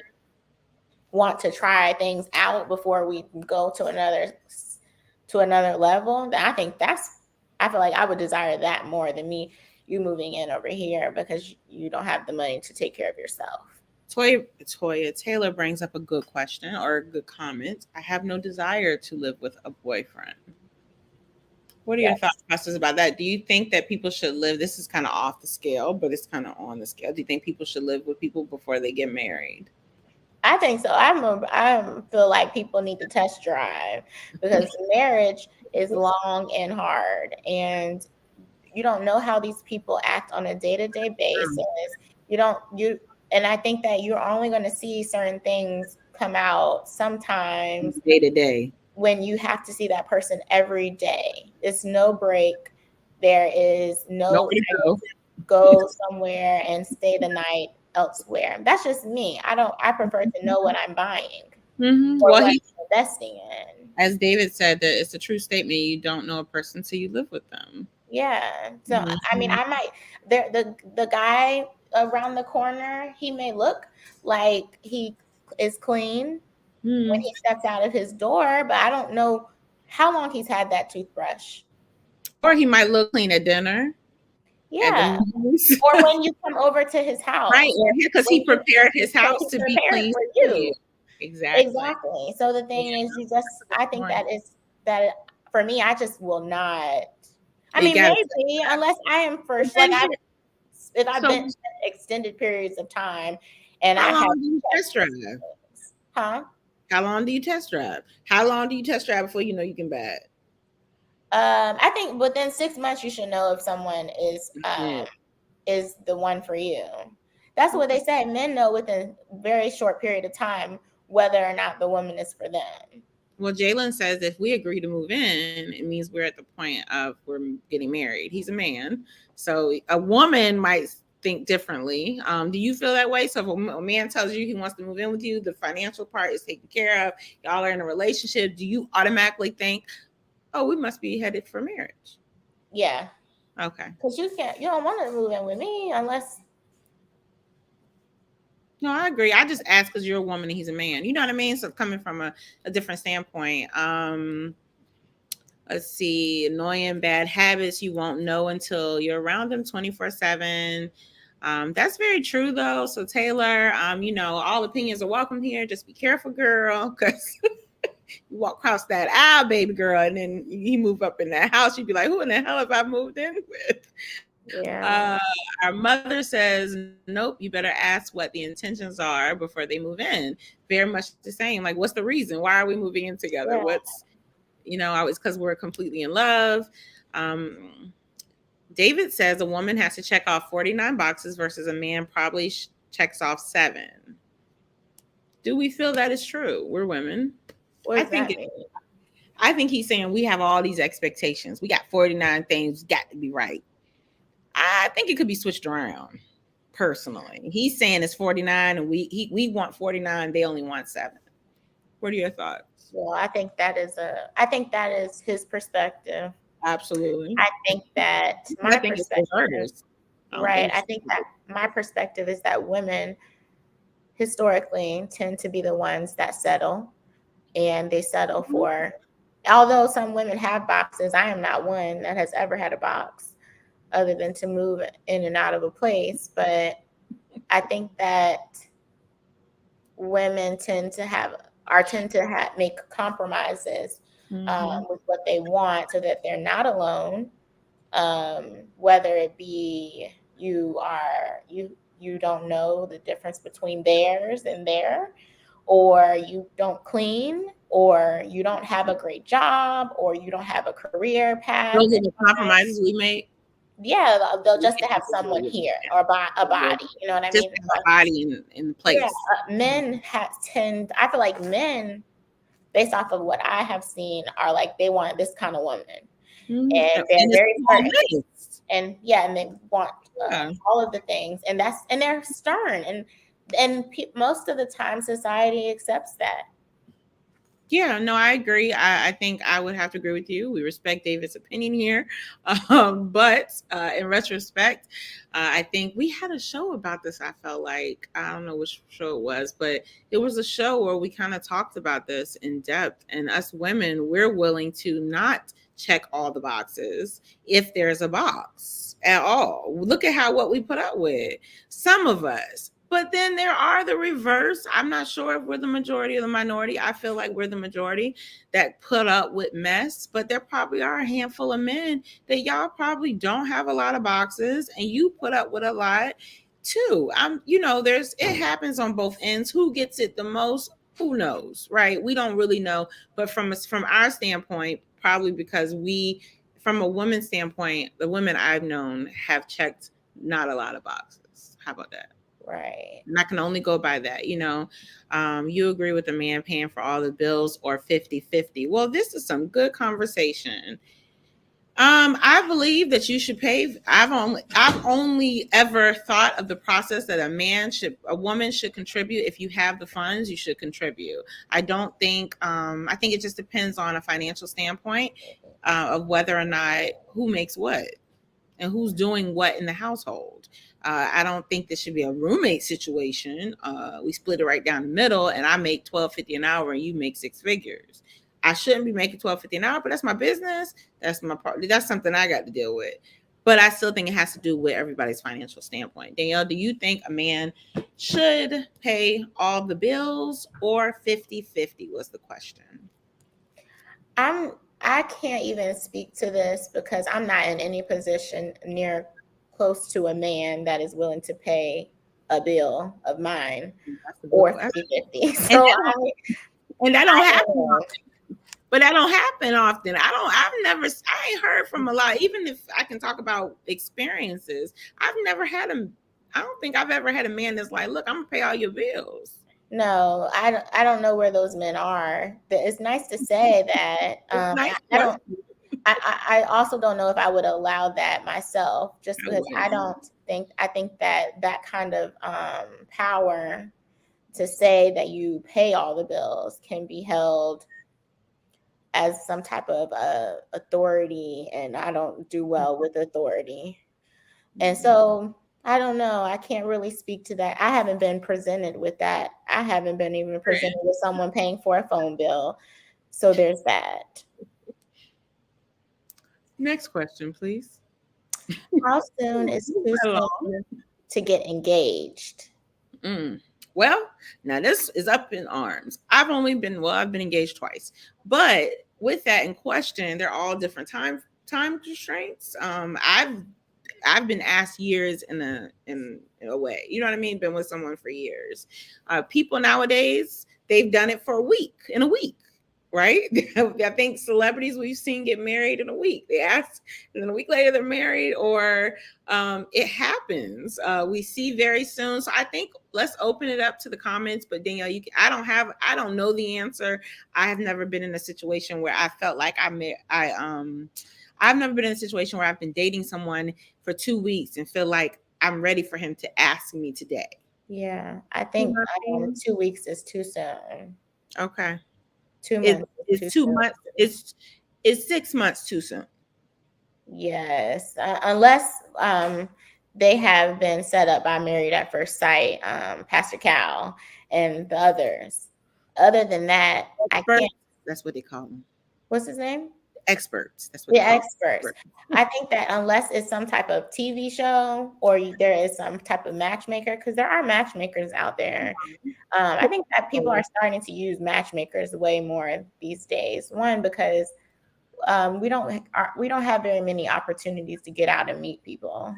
S2: want to try things out before we go to another level, then I feel like I would desire that more than you moving in over here because you don't have the money to take care of yourself.
S1: Toya Taylor brings up a good question or a good comment. I have no desire to live with a boyfriend. What are your thoughts process about that? Do you think that people should live? This is kind of off the scale, but it's kind of on the scale. Do you think people should live with people before they get married?
S2: I think so. I feel like people need to test drive because marriage is long and hard, and you don't know how these people act on a day-to-day basis. And I think that you're only going to see certain things come out sometimes
S1: day to day
S2: when you have to see that person every day. It's no break. There is no go somewhere and stay the night elsewhere. That's just me. I prefer to know what I'm buying.
S1: Well,
S2: what I'm investing in.
S1: As David said, that it's a true statement. You don't know a person till you live with them.
S2: Yeah. So I mean, I might the guy around the corner, he may look like he is clean when he steps out of his door, but I don't know how long he's had that toothbrush.
S1: Or he might look clean at dinner.
S2: Yeah. Or when you come over to his house.
S1: Right. Because he prepared his house to be clean
S2: for you.
S1: Exactly.
S2: So the thing is, I think that for me, I just will not. I mean, maybe unless I am first, like if I've been extended periods of time and I have
S1: test drive.
S2: Huh?
S1: How long do you test drive? How long do you test drive before you know you can buy it?
S2: I think within 6 months you should know if someone is the one for you. That's what they say. Men know within a very short period of time whether or not the woman is for them.
S1: Well, Jalen says if we agree to move in, it means we're at the point of we're getting married. He's a man. So a woman might think differently. Do you feel that way? So if a man tells you he wants to move in with you, the financial part is taken care of, y'all are in a relationship, do you automatically think, oh, we must be headed for marriage?
S2: Yeah.
S1: Okay.
S2: Because you don't want to move in with me unless.
S1: No, I agree. I just asked because you're a woman and he's a man. You know what I mean? So coming from a different standpoint. Let's see. Annoying bad habits you won't know until you're around them 24/7. That's very true though. So Taylor, all opinions are welcome here. Just be careful, girl, because you walk across that aisle, baby girl, and then you move up in that house. You'd be like, who in the hell have I moved in with?
S2: Yeah.
S1: Our mother says, nope, you better ask what the intentions are before they move in. Very much the same. Like, what's the reason? Why are we moving in together?
S2: Yeah.
S1: It's because we're completely in love. David says a woman has to check off 49 boxes versus a man probably checks off 7. Do we feel that is true? We're women. I think he's saying we have all these expectations. We got 49 things got to be right. I think it could be switched around. Personally, he's saying it's 49, and we want 49. They only want 7. What are your thoughts?
S2: Well, I think that is his perspective.
S1: Absolutely.
S2: I think that my perspective. Right. I think that my perspective is that women historically tend to be the ones that settle, and they settle for. Although some women have boxes, I am not one that has ever had a box other than to move in and out of a place. But I think that women tend to make compromises with what they want, so that they're not alone. Whether it be you don't know the difference between theirs and their, or you don't clean, or you don't have a great job, or you don't have a career path.
S1: Those are the compromises we make.
S2: Yeah, they'll just to have someone here, or a body. You know what I
S1: Just
S2: mean?
S1: a body in place.
S2: Yeah, men tend. I feel like men, based off of what I have seen, are like they want this kind of woman, and they're very certain. And they want all of the things, and they're stern, and most of the time society accepts that.
S1: Yeah, no, I agree. I think I would have to agree with you. We respect David's opinion here. But in retrospect, I think we had a show about this. I felt like, I don't know which show it was, but it was a show where we kind of talked about this in depth. And us women, we're willing to not check all the boxes if there's a box at all. Look at what we put up with. Some of us. But then there are the reverse. I'm not sure if we're the majority or the minority. I feel like we're the majority that put up with mess. But there probably are a handful of men that y'all probably don't have a lot of boxes, and you put up with a lot too. It happens on both ends. Who gets it the most? Who knows, right? We don't really know. But from our standpoint, probably because from a woman's standpoint, the women I've known have checked not a lot of boxes. How about that?
S2: Right.
S1: And I can only go by that. You agree with the man paying for all the bills, or 50-50. Well, this is some good conversation. I believe that you should pay. I've only ever thought of the process that a woman should contribute. If you have the funds, you should contribute. I don't think, I think it just depends on a financial standpoint of whether or not who makes what and who's doing what in the household. I don't think this should be a roommate situation. We split it right down the middle, and I make $12.50 an hour, and you make six figures. I shouldn't be making $12.50 an hour, but that's my business. That's my part. That's something I got to deal with. But I still think it has to do with everybody's financial standpoint. Danielle, do you think a man should pay all the bills, or 50-50 was the question?
S2: I can't even speak to this because I'm not in any position near close to a man that is willing to pay a bill of mine, or 50-50. So
S1: and that don't happen often. But that don't happen often. I ain't heard from a lot. Even if I can talk about experiences, I don't think I've ever had a man that's like, look, I'm gonna pay all your bills.
S2: No, I don't know where those men are. It's nice to say that. I also don't know if I would allow that myself, just because I think that kind of power to say that you pay all the bills can be held as some type of authority, and I don't do well with authority. And so I don't know. I can't really speak to that. I haven't been presented with that. I haven't been even presented with someone paying for a phone bill. So there's that.
S1: Next question, please.
S2: How soon is too soon to get engaged?
S1: Well, now this is up in arms. I've been engaged twice. But with that in question, they're all different time constraints. I've been asked years in a way. You know what I mean? Been with someone for years. People nowadays, they've done it for in a week. Right? I think celebrities we've seen get married in a week. They ask, and then a week later they're married, or it happens. We see very soon. So I think let's open it up to the comments. But Danielle, I don't know the answer. I have never been in a situation where I felt like I've never been in a situation where I've been dating someone for 2 weeks and feel like I'm ready for him to ask me today.
S2: Yeah, I think 2 weeks is too soon.
S1: Okay.
S2: 2 months.
S1: It's 2 months. It's 6 months too soon.
S2: Yes, unless they have been set up by Married at First Sight, Pastor Cal and the others. Other than that, I can't.
S1: That's what they call them.
S2: What's his name?
S1: experts. That's what
S2: the experts. I think that unless it's some type of TV show or there is some type of matchmaker, because there are matchmakers out there. I think that people are starting to use matchmakers way more these days. One, because we don't have very many opportunities to get out and meet people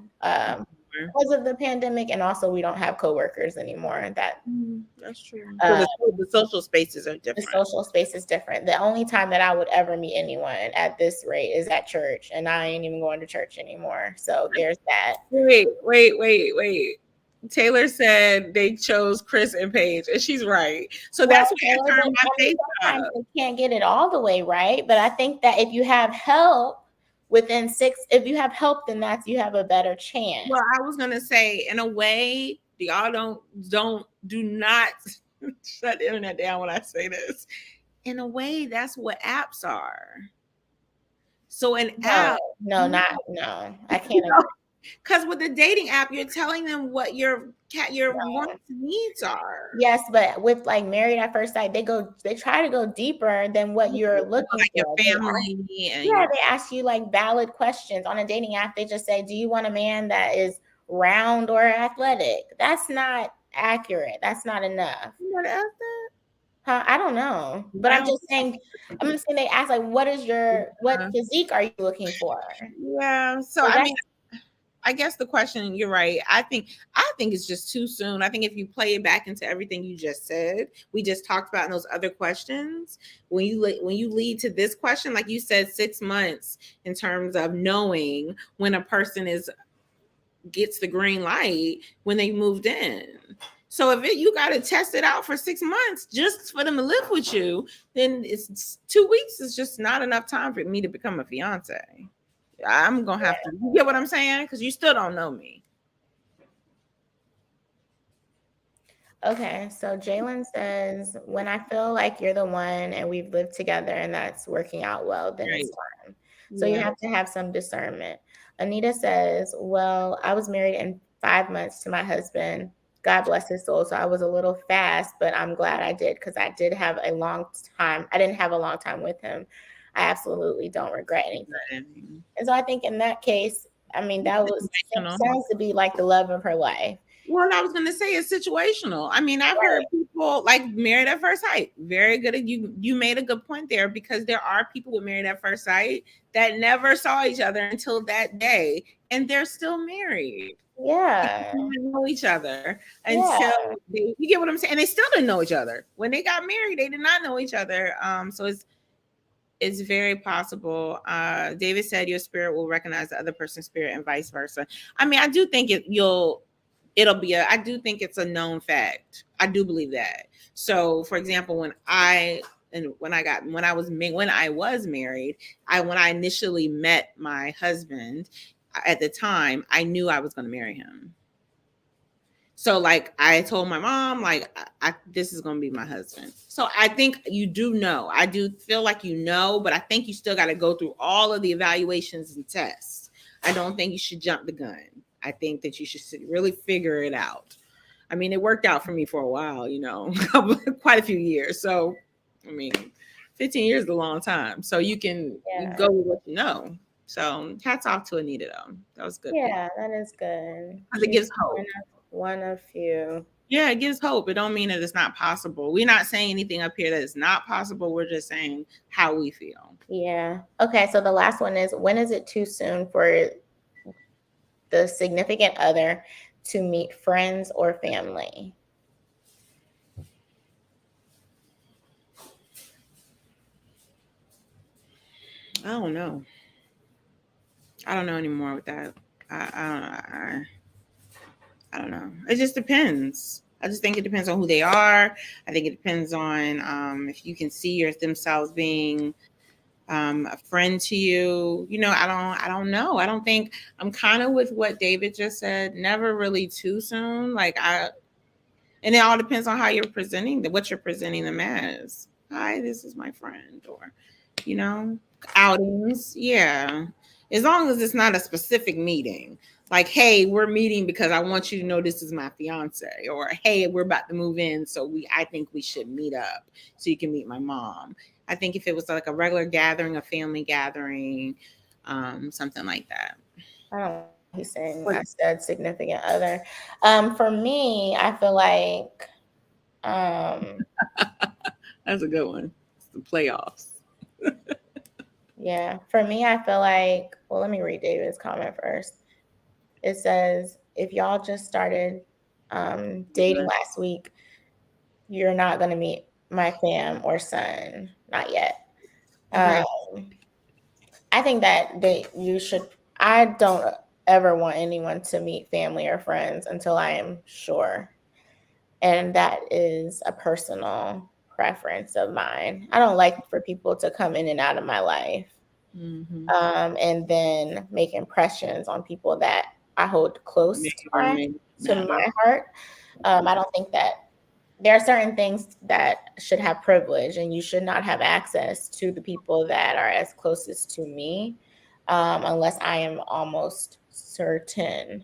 S2: because of the pandemic, and also we don't have coworkers anymore.
S1: That's true. So the social spaces are different.
S2: The social space is different. The only time that I would ever meet anyone at this rate is at church, and I ain't even going to church anymore. So there's that.
S1: Wait. Taylor said they chose Chris and Paige, and she's right. So that's what I turned my face up.
S2: Sometimes they can't get it all the way right, but I think that if you have help if you have help, then you have a better chance.
S1: Well, I was gonna say, in a way, y'all do not shut the internet down when I say this. In a way, that's what apps are. So an app,
S2: I can't.
S1: Because with the dating app, you're telling them what your wants and needs are.
S2: Yes, but with like Married at First Sight, they try to go deeper than what you're looking
S1: like
S2: for.
S1: Your family.
S2: They ask you like valid questions. On a dating app, they just say, do you want a man that is round or athletic? That's not accurate. That's not enough.
S1: You know that?
S2: I don't know, but I'm just saying they ask like, what physique are you looking for?
S1: Yeah. So I guess the question, you're right. I think it's just too soon. I think if you play it back into everything you just said, we just talked about in those other questions, when you lead to this question, like you said, 6 months in terms of knowing when a person gets the green light when they moved in. So if you got to test it out for 6 months just for them to live with you, then it's 2 weeks is just not enough time for me to become a fiance. I'm going to have to, you get what I'm saying? Because you still don't know me.
S2: Okay, so Jalen says, when I feel like you're the one and we've lived together and that's working out well, then it's time. So you have to have some discernment. Anita says, well, I was married in 5 months to my husband. God bless his soul. So I was a little fast, but I'm glad I did, because I did have a long time. I didn't have a long time with him. I absolutely don't regret anything. And so I think in that case, that sounds to be like the love of her life.
S1: Well, I was going to say it's situational. I mean, I've heard people like Married at First Sight. Very good. You made a good point there, because there are people with Married at First Sight that never saw each other until that day, and they're still married.
S2: Yeah.
S1: They didn't know each other until you get what I'm saying? And they still didn't know each other. When they got married, they did not know each other. So it's very possible. David said your spirit will recognize the other person's spirit and vice versa. I mean, I do think I do think it's a known fact. I do believe that. So for example, when I was married, when I initially met my husband, at the time, I knew I was going to marry him. So like I told my mom, like, this is going to be my husband. So I think you do know. I do feel like you know, but I think you still got to go through all of the evaluations and tests. I don't think you should jump the gun. I think that you should really figure it out. I mean, it worked out for me for a while, quite a few years. So, I mean, 15 years is a long time. So you can go with what you know. So hats off to Anita, though. That was good.
S2: Yeah, that is good.
S1: Because it gives hope.
S2: One of few.
S1: Yeah, it gives hope. It don't mean that it's not possible. We're not saying anything up here that is not possible. We're just saying how we feel.
S2: Yeah. Okay, so the last one is, when is it too soon for the significant other to meet friends or family?
S1: I don't know. I don't know anymore with that. I don't know. It just depends. I just think it depends on who they are. I think it depends on if you can see themselves being a friend to you. I don't know. I don't think, I'm kind of with what David just said. Never really too soon. And it all depends on how you're what you're presenting them as. Hi, this is my friend, or outings. Yeah. As long as it's not a specific meeting. Like, hey, we're meeting because I want you to know this is my fiance, or hey, we're about to move in, so I think we should meet up so you can meet my mom. I think if it was like a regular gathering, a family gathering, something like that.
S2: I don't know what he's saying. I said significant other. For me, I feel like
S1: That's a good one. It's the playoffs.
S2: yeah, for me, I feel like, well, let me read David's comment first. It says, if y'all just started dating last week, you're not going to meet my fam or son. Not yet.
S1: Right.
S2: I think that you should, I don't ever want anyone to meet family or friends until I am sure. And that is a personal preference of mine. I don't like for people to come in and out of my life.
S1: Mm-hmm.
S2: And then make impressions on people that I hold close to my heart. I don't think that there are certain things that should have privilege, and you should not have access to the people that are as closest to me, unless I am almost certain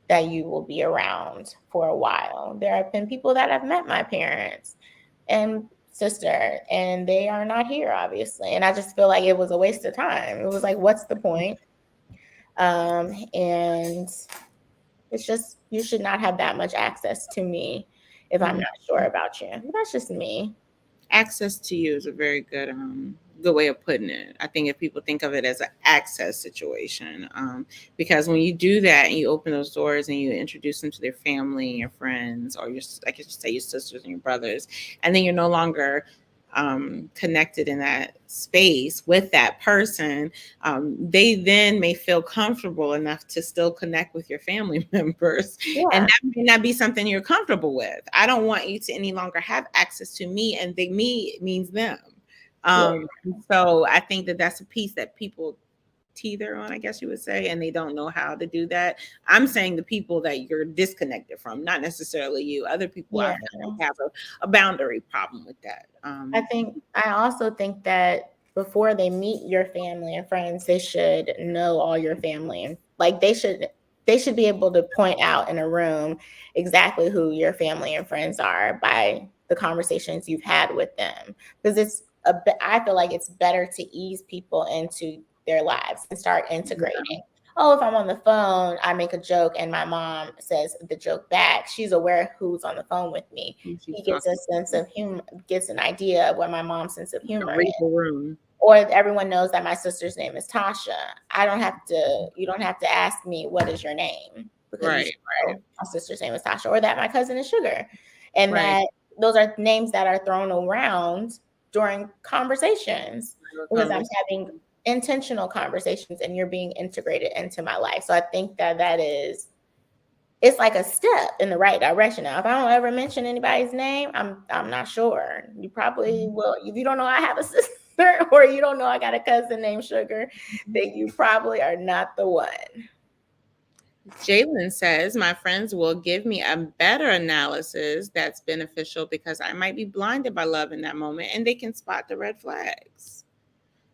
S2: that you will be around for a while. There have been people that have met my parents and sister, and they are not here, obviously. And I just feel like it was a waste of time. It was like, what's the point? And it's just, you should not have that much access to me if I'm not sure about you. That's just me.
S1: Access to you is a very good way of putting it. I think if people think of it as an access situation, because when you do that and you open those doors and you introduce them to their family and your friends, or your, like you say, your sisters and your brothers, and then you're no longer connected in that space with that person, they then may feel comfortable enough to still connect with your family members.
S2: Yeah.
S1: And that may not be something you're comfortable with. I don't want you to any longer have access to me, and me means them. So I think that that's a piece that people teeter on, I guess you would say, and they don't know how to do that. I'm saying the people that you're disconnected from, not necessarily you. Other people I have a boundary problem with that.
S2: I also think that before they meet your family and friends, they should know all your family, and like they should be able to point out in a room exactly who your family and friends are by the conversations you've had with them, because I feel like it's better to ease people into their lives and start integrating. Oh, if I'm on the phone, I make a joke and my mom says the joke back. She's aware who's on the phone with me. He gets a sense of humor, gets an idea of what my mom's sense of humor is. Or everyone knows that my sister's name is Tasha. You don't have to ask me, what is your name? Because my sister's name is Tasha. Or that my cousin is Sugar. And that those are names that are thrown around during conversations, because I'm having intentional conversations and you're being integrated into my life. So I think that it's like a step in the right direction. Now, if I don't ever mention anybody's name, I'm not sure. You probably will. If you don't know I have a sister, or you don't know I got a cousin named Sugar, then you probably are not the one.
S1: Jalen says, my friends will give me a better analysis that's beneficial because I might be blinded by love in that moment, and they can spot the red flags.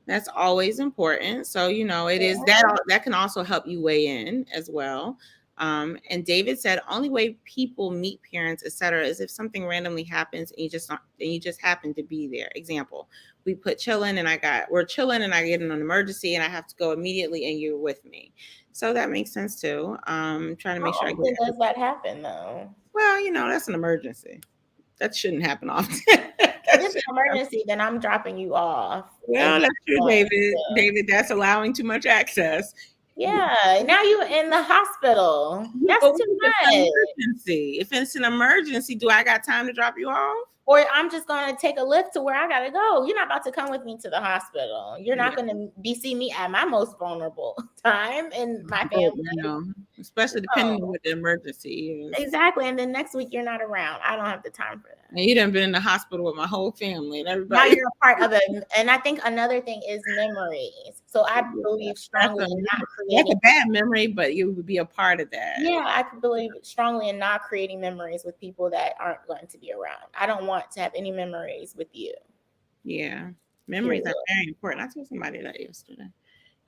S1: That's always important. So, it is that can also help you weigh in as well. And David said, only way people meet parents, etc., is if something randomly happens and you just happen to be there. Example, we're chilling and I get in an emergency and I have to go immediately and you're with me. So that makes sense too. Trying to make sure.
S2: Does that happen though?
S1: Well, that's an emergency. That shouldn't happen often.
S2: If it's an emergency, then I'm dropping you off.
S1: Well, that's true, David. David, that's allowing too much access.
S2: Yeah, now you in the hospital. That's too much.
S1: If it's an emergency, do I got time to drop you off?
S2: Or I'm just going to take a lift to where I got to go. You're not about to come with me to the hospital. You're not going to see me at my most vulnerable time in my family.
S1: Especially depending on what the emergency is.
S2: Exactly. And then next week you're not around. I don't have the time for that.
S1: And you done been in the hospital with my whole family and everybody.
S2: Now you're a part of it. And I think another thing is memories. So I believe strongly in not creating.
S1: That's a bad memory, but you would be a part of that.
S2: Yeah, I believe strongly in not creating memories with people that aren't going to be around. I don't want to have any memories with you.
S1: Yeah. Memories are very important. I told somebody that yesterday.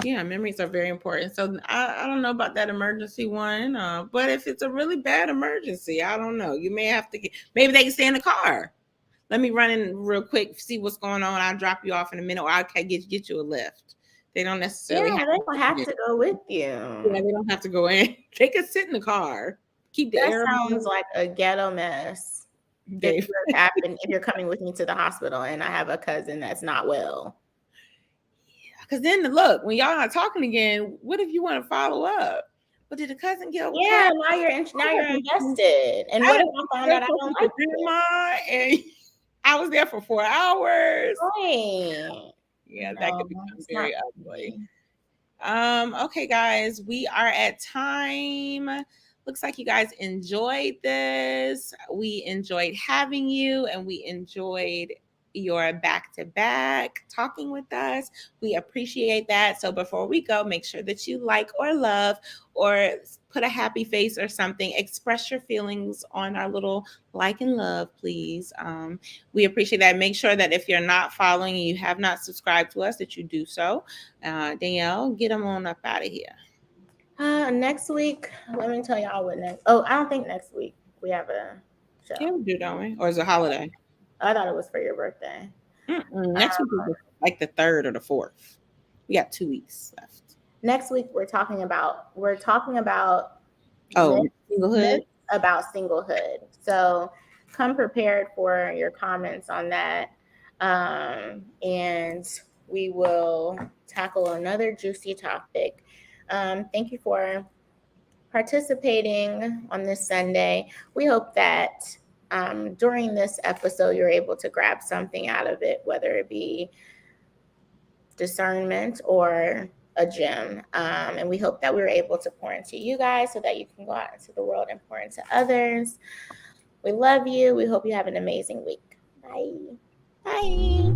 S1: Yeah, memories are very important. So I don't know about that emergency one, but if it's a really bad emergency, I don't know. You may have to maybe they can stay in the car. Let me run in real quick, see what's going on. I'll drop you off in a minute, or I can get you a lift. They don't necessarily
S2: Yeah,
S1: have
S2: they don't have
S1: to
S2: to go with
S1: Yeah,
S2: you.
S1: they don't have to go in. They can sit in the car. Keep the
S2: That
S1: air
S2: sounds like a ghetto mess.
S1: Dave.
S2: If you're coming with me to the hospital and I have a cousin that's not well.
S1: Because then look, when y'all are talking again, what if you want to follow up? But did the cousin get okay?
S2: Yeah, now you're invested. And what if I found out I don't like
S1: grandma and I was there for 4 hours?
S2: it?
S1: Yeah, that
S2: No,
S1: could become
S2: it's
S1: very
S2: not
S1: ugly.
S2: me.
S1: Okay, guys, we are at time. Looks like you guys enjoyed this. We enjoyed having you, and we enjoyed your back-to-back talking with us. We appreciate that. So before we go, make sure that you like or love or put a happy face or something. Express your feelings on our little like and love, please. We appreciate that. Make sure that if you're not following and you have not subscribed to us, that you do so. Danielle, get them on up out of here.
S2: Next week, let me tell y'all what next. Oh, I don't think next week we have a show.
S1: Yeah, we do, don't we? Or is it a holiday?
S2: I thought it was for your birthday.
S1: Next week is like the 3rd or the 4th. We got 2 weeks left.
S2: Next week we're talking about
S1: singlehood.
S2: About singlehood. So come prepared for your comments on that. And we will tackle another juicy topic. Thank you for participating on this Sunday. We hope that during this episode, you're able to grab something out of it, whether it be discernment or a gem. And we hope that we were able to pour into you guys so that you can go out into the world and pour into others. We love you. We hope you have an amazing week. Bye. Bye.